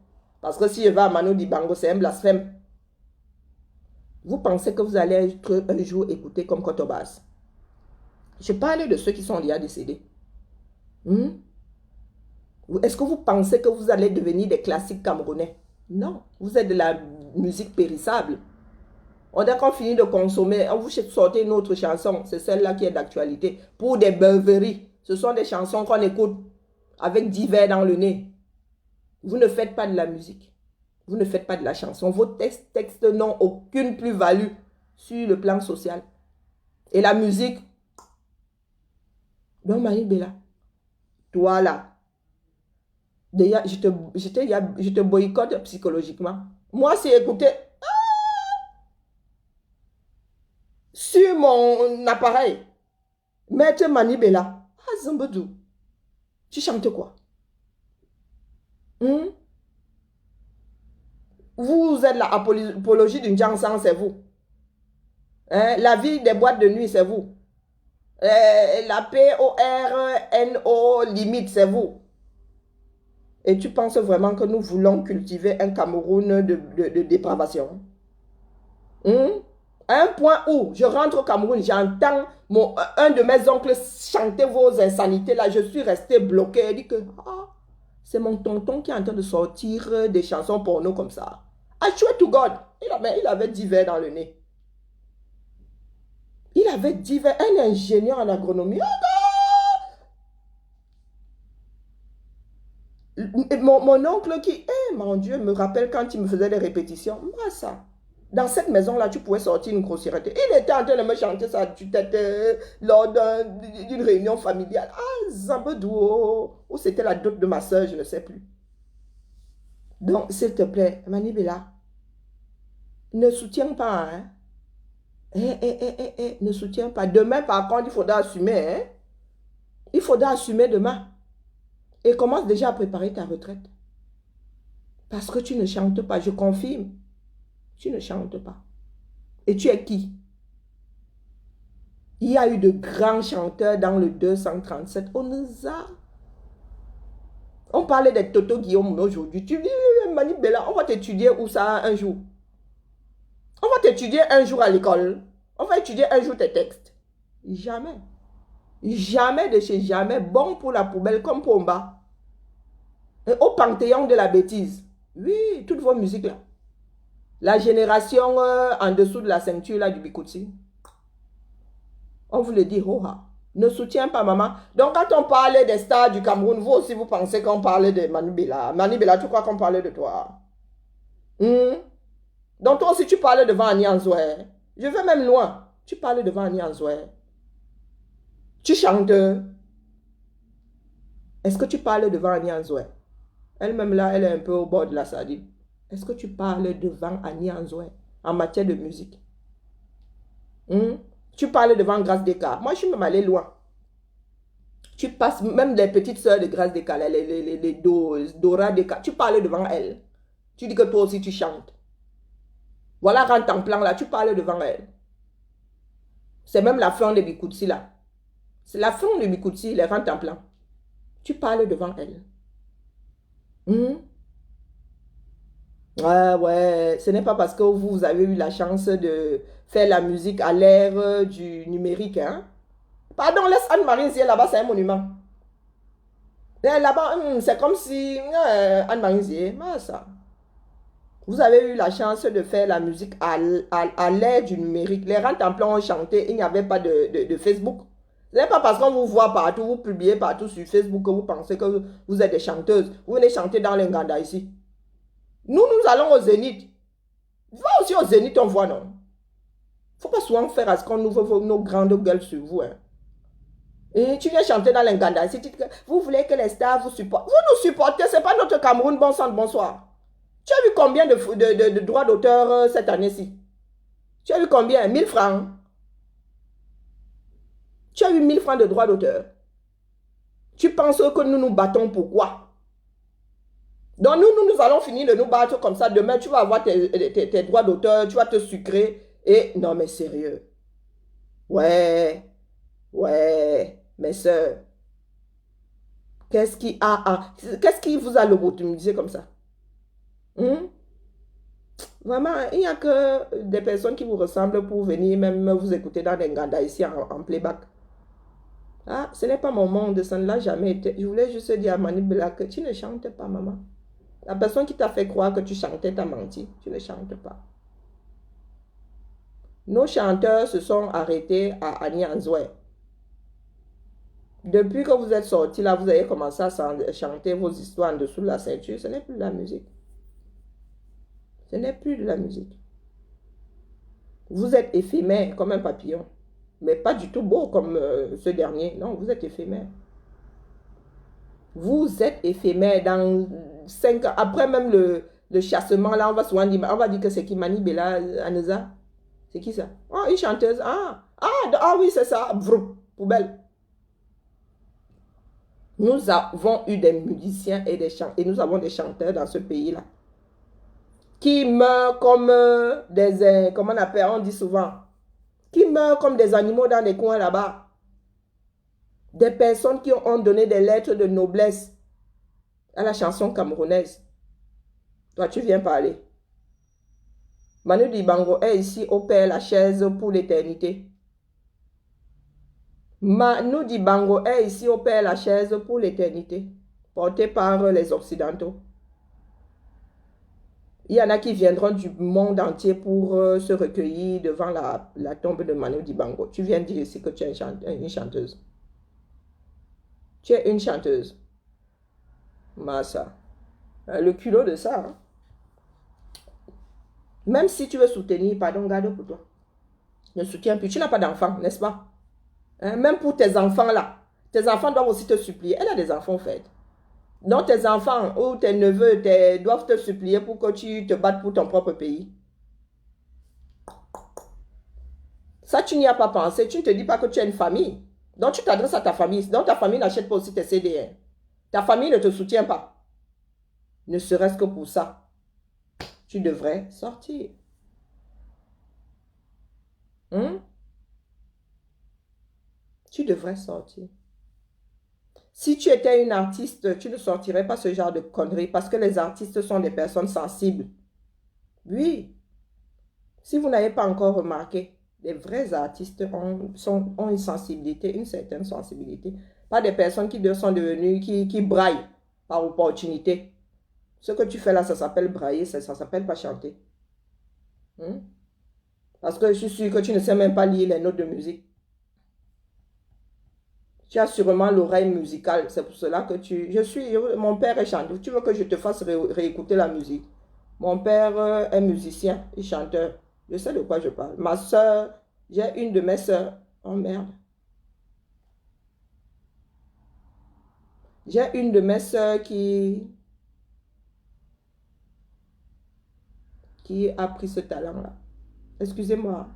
Parce que si je vais à Manu Dibango, c'est un blasphème. Vous pensez que vous allez être un jour écouté comme Kotobas? Je parle de ceux qui sont déjà décédés. Est-ce que vous pensez que vous allez devenir des classiques camerounais? Non, vous êtes de la musique périssable. On a qu'on finit de consommer, on vous sortez une autre chanson, c'est celle-là qui est d'actualité. Pour des beuveries, ce sont des chansons qu'on écoute avec 10 verres dans le nez. Vous ne faites pas de la musique. Vous ne faites pas de la chanson. Vos textes n'ont aucune plus-value sur le plan social. Et la musique, donc Mani Bella, toi là, déjà, je te boycotte psychologiquement. Moi, c'est écouter sur mon appareil, Maître Mani Bella. Ah, Zambadou, tu chantes quoi? Vous êtes l'apologie d'une chanson, c'est vous. Hein? La vie des boîtes de nuit, c'est vous. La PORNO limite, c'est vous. Et tu penses vraiment que nous voulons cultiver un Cameroun de dépravation? À un point où je rentre au Cameroun, j'entends un de mes oncles chanter vos insanités. Là, je suis resté bloqué. Il dit que c'est mon tonton qui est en train de sortir des chansons porno comme ça. I swear to God, il avait 10 verres dans le nez. Il avait 10 verres, un ingénieur en agronomie. Mon oncle qui, mon Dieu, me rappelle quand il me faisait des répétitions. Moi, ça. Dans cette maison-là, tu pouvais sortir une grossièreté. Il était en train de me chanter ça tu tête lors d'une réunion familiale. Ah, Zambedou. Ou c'était la dot de ma soeur, je ne sais plus. Donc, s'il te plaît, Manibela, ne soutiens pas, hein. Ne soutiens pas. Demain, par contre, il faudra assumer, hein. Il faudra assumer demain. Et commence déjà à préparer ta retraite. Parce que tu ne chantes pas, je confirme. Tu ne chantes pas. Et tu es qui? Il y a eu de grands chanteurs dans le 237. On parlait de Toto Guillaume aujourd'hui. Tu dis, Manibela, on va t'étudier où ça un jour? On va t'étudier un jour à l'école. On va étudier un jour tes textes. Jamais. Jamais de chez jamais. Bon pour la poubelle comme pour en bas. Et au panthéon de la bêtise. Oui, toutes vos musiques là. La génération en dessous de la ceinture là du Bikutsi. On vous le dit, ne soutient pas maman. Donc quand on parlait des stars du Cameroun, vous aussi vous pensez qu'on parlait de Manibela. Manibela, tu crois qu'on parlait de toi? Donc toi aussi tu parlais devant Annie Anzoué. Je vais même loin. Tu parlais devant Annie Anzoué. Tu chantes. Est-ce que tu parles devant Annie Anzoué? Elle-même là, elle est un peu au bord de la sardine. Est-ce que tu parles devant Annie Anzoué en matière de musique? Tu parles devant Grâce Descartes. Moi, je suis même allé loin. Tu passes, même les petites sœurs de Grâce Descartes, les Dora Descartes, tu parles devant elles. Tu dis que toi aussi tu chantes. Voilà, rentre en plan là, tu parles devant elles. C'est même la fin de Bikutsi là. C'est la fin de Bikutsi, les rentre en plan. Tu parles devant elles. Ouais, ce n'est pas parce que vous avez eu la chance de faire la musique à l'ère du numérique, hein. Pardon, laisse Anne-Marie Zier là-bas, c'est un monument. Là-bas, c'est comme si Anne-Marie Zier, ça. Vous avez eu la chance de faire la musique à l'ère du numérique. Les rentes en plan ont chanté, il n'y avait pas de Facebook. Ce n'est pas parce qu'on vous voit partout, vous publiez partout sur Facebook que vous pensez que vous êtes des chanteuses. Vous venez chanter dans l'Inganda ici. Nous allons au Zénith. Va aussi au Zénith, on voit, non? Il ne faut pas souvent faire à ce qu'on ouvre nos grandes gueules sur vous, hein. Et tu viens chanter dans l'Inganda ici, vous voulez que les stars vous supportent. Vous nous supportez, ce n'est pas notre Cameroun, bon sang de bonsoir. Tu as vu combien de droits d'auteur cette année-ci? Tu as vu combien? 1000 francs. Tu as eu 1000 francs de droits d'auteur. Tu penses que nous nous battons pour quoi? Donc nous allons finir de nous battre comme ça. Demain, tu vas avoir tes droits d'auteur, tu vas te sucrer. Et non, mais sérieux. Ouais, mes soeurs. Qu'est-ce qui vous a lobotomisé comme ça? Vraiment, il n'y a que des personnes qui vous ressemblent pour venir même vous écouter dans des Nganda ici en playback. Ah, ce n'est pas mon monde, ça ne l'a jamais été. Je voulais juste dire à Manibela que tu ne chantes pas, maman. La personne qui t'a fait croire que tu chantais t'a menti. Tu ne chantes pas. Nos chanteurs se sont arrêtés à Annie Anzoué. Depuis que vous êtes sortis là, vous avez commencé à chanter vos histoires en dessous de la ceinture. Ce n'est plus de la musique. Ce n'est plus de la musique. Vous êtes éphémère comme un papillon. Mais pas du tout beau comme ce dernier. Non, vous êtes éphémère. Vous êtes éphémère dans 5 ans. Après même le chassement, là, on va souvent dire, on va dire que c'est qui Manibela Aneza. C'est qui ça? Oh, une chanteuse. Ah oui, c'est ça. Vrou, poubelle. Nous avons eu des musiciens et nous avons des chanteurs dans ce pays-là qui meurent comme des... Comment on dit souvent? Qui meurent comme des animaux dans les coins là-bas. Des personnes qui ont donné des lettres de noblesse à la chanson camerounaise. Toi, tu viens parler. Manu Dibango est ici au Père Lachaise pour l'éternité. Manu Dibango est ici au Père Lachaise pour l'éternité. Porté par les Occidentaux. Il y en a qui viendront du monde entier pour se recueillir devant la tombe de Manu Dibango. Tu viens dire ici que tu es une chanteuse. Tu es une chanteuse. Massa. Le culot de ça. Hein. Même si tu veux soutenir, pardon, garde pour toi. Ne soutiens plus. Tu n'as pas d'enfant, n'est-ce pas? Hein? Même pour tes enfants là. Tes enfants doivent aussi te supplier. Elle a des enfants, en fait. Donc, tes enfants ou tes neveux doivent te supplier pour que tu te battes pour ton propre pays. Ça, tu n'y as pas pensé. Tu ne te dis pas que tu as une famille. Donc, tu t'adresses à ta famille. Donc, ta famille n'achète pas aussi tes CDR. Ta famille ne te soutient pas. Ne serait-ce que pour ça. Tu devrais sortir. Tu devrais sortir. Si tu étais une artiste, tu ne sortirais pas ce genre de conneries parce que les artistes sont des personnes sensibles. Oui. Si vous n'avez pas encore remarqué, les vrais artistes ont une sensibilité, une certaine sensibilité. Pas des personnes qui sont devenues, qui braillent par opportunité. Ce que tu fais là, ça s'appelle brailler, ça ne s'appelle pas chanter. Parce que je suis sûre que tu ne sais même pas lire les notes de musique. Tu as sûrement l'oreille musicale. C'est pour cela que mon père est chanteur. Tu veux que je te fasse réécouter la musique? Mon père est musicien et chanteur. Je sais de quoi je parle. Ma soeur, j'ai une de mes soeurs. Oh merde. J'ai une de mes soeurs qui a pris ce talent-là. Excusez-moi.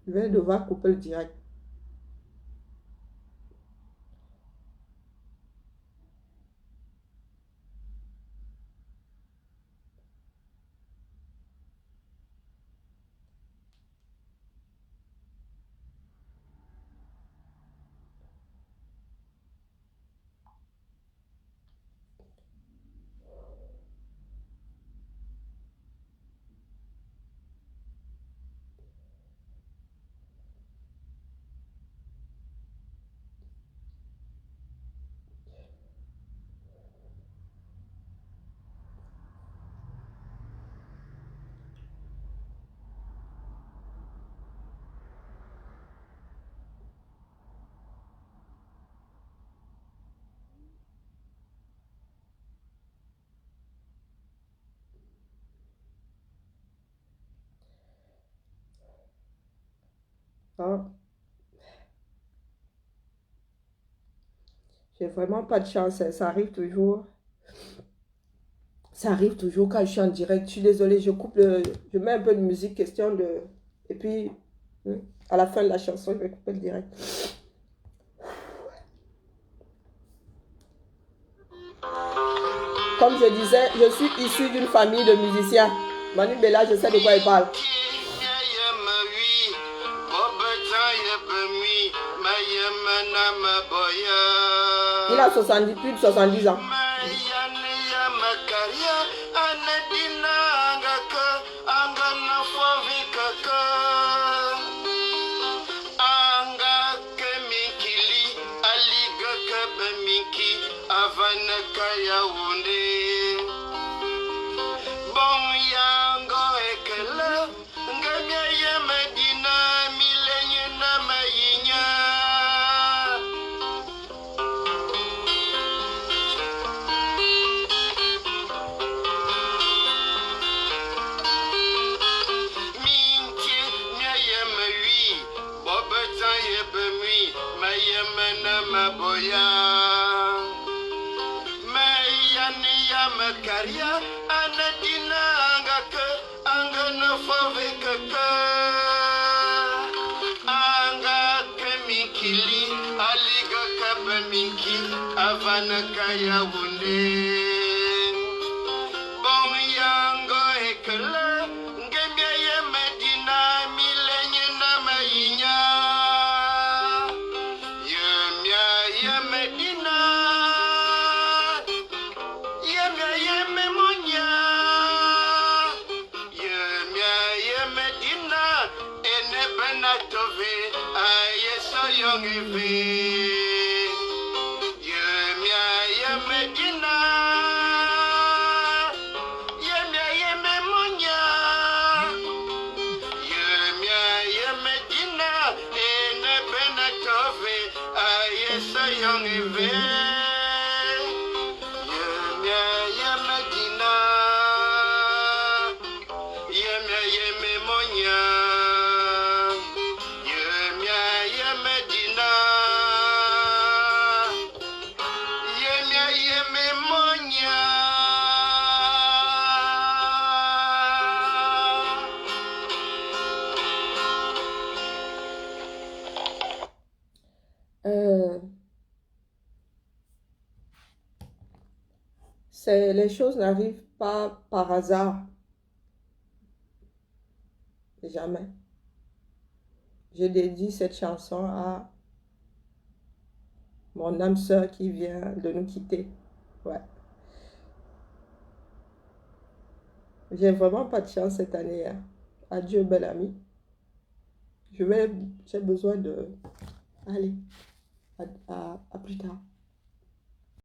Je vais devoir couper le direct. Oh. J'ai vraiment pas de chance. Ça arrive toujours. Ça arrive toujours quand je suis en direct. Je suis désolée, je mets un peu de musique, question de... Et puis, à la fin de la chanson, je vais couper le direct. Comme je disais, je suis issue d'une famille de musiciens. Manu Bella, je sais de quoi il parle. Il a 70, plus de 70 ans.
Medina.
Euh, les choses n'arrivent pas par hasard, jamais. Je dédie cette chanson à mon âme sœur qui vient de nous quitter. Ouais. J'ai vraiment pas de chance cette année, hein. Adieu, belle amie. J'ai besoin de... Allez, à plus tard.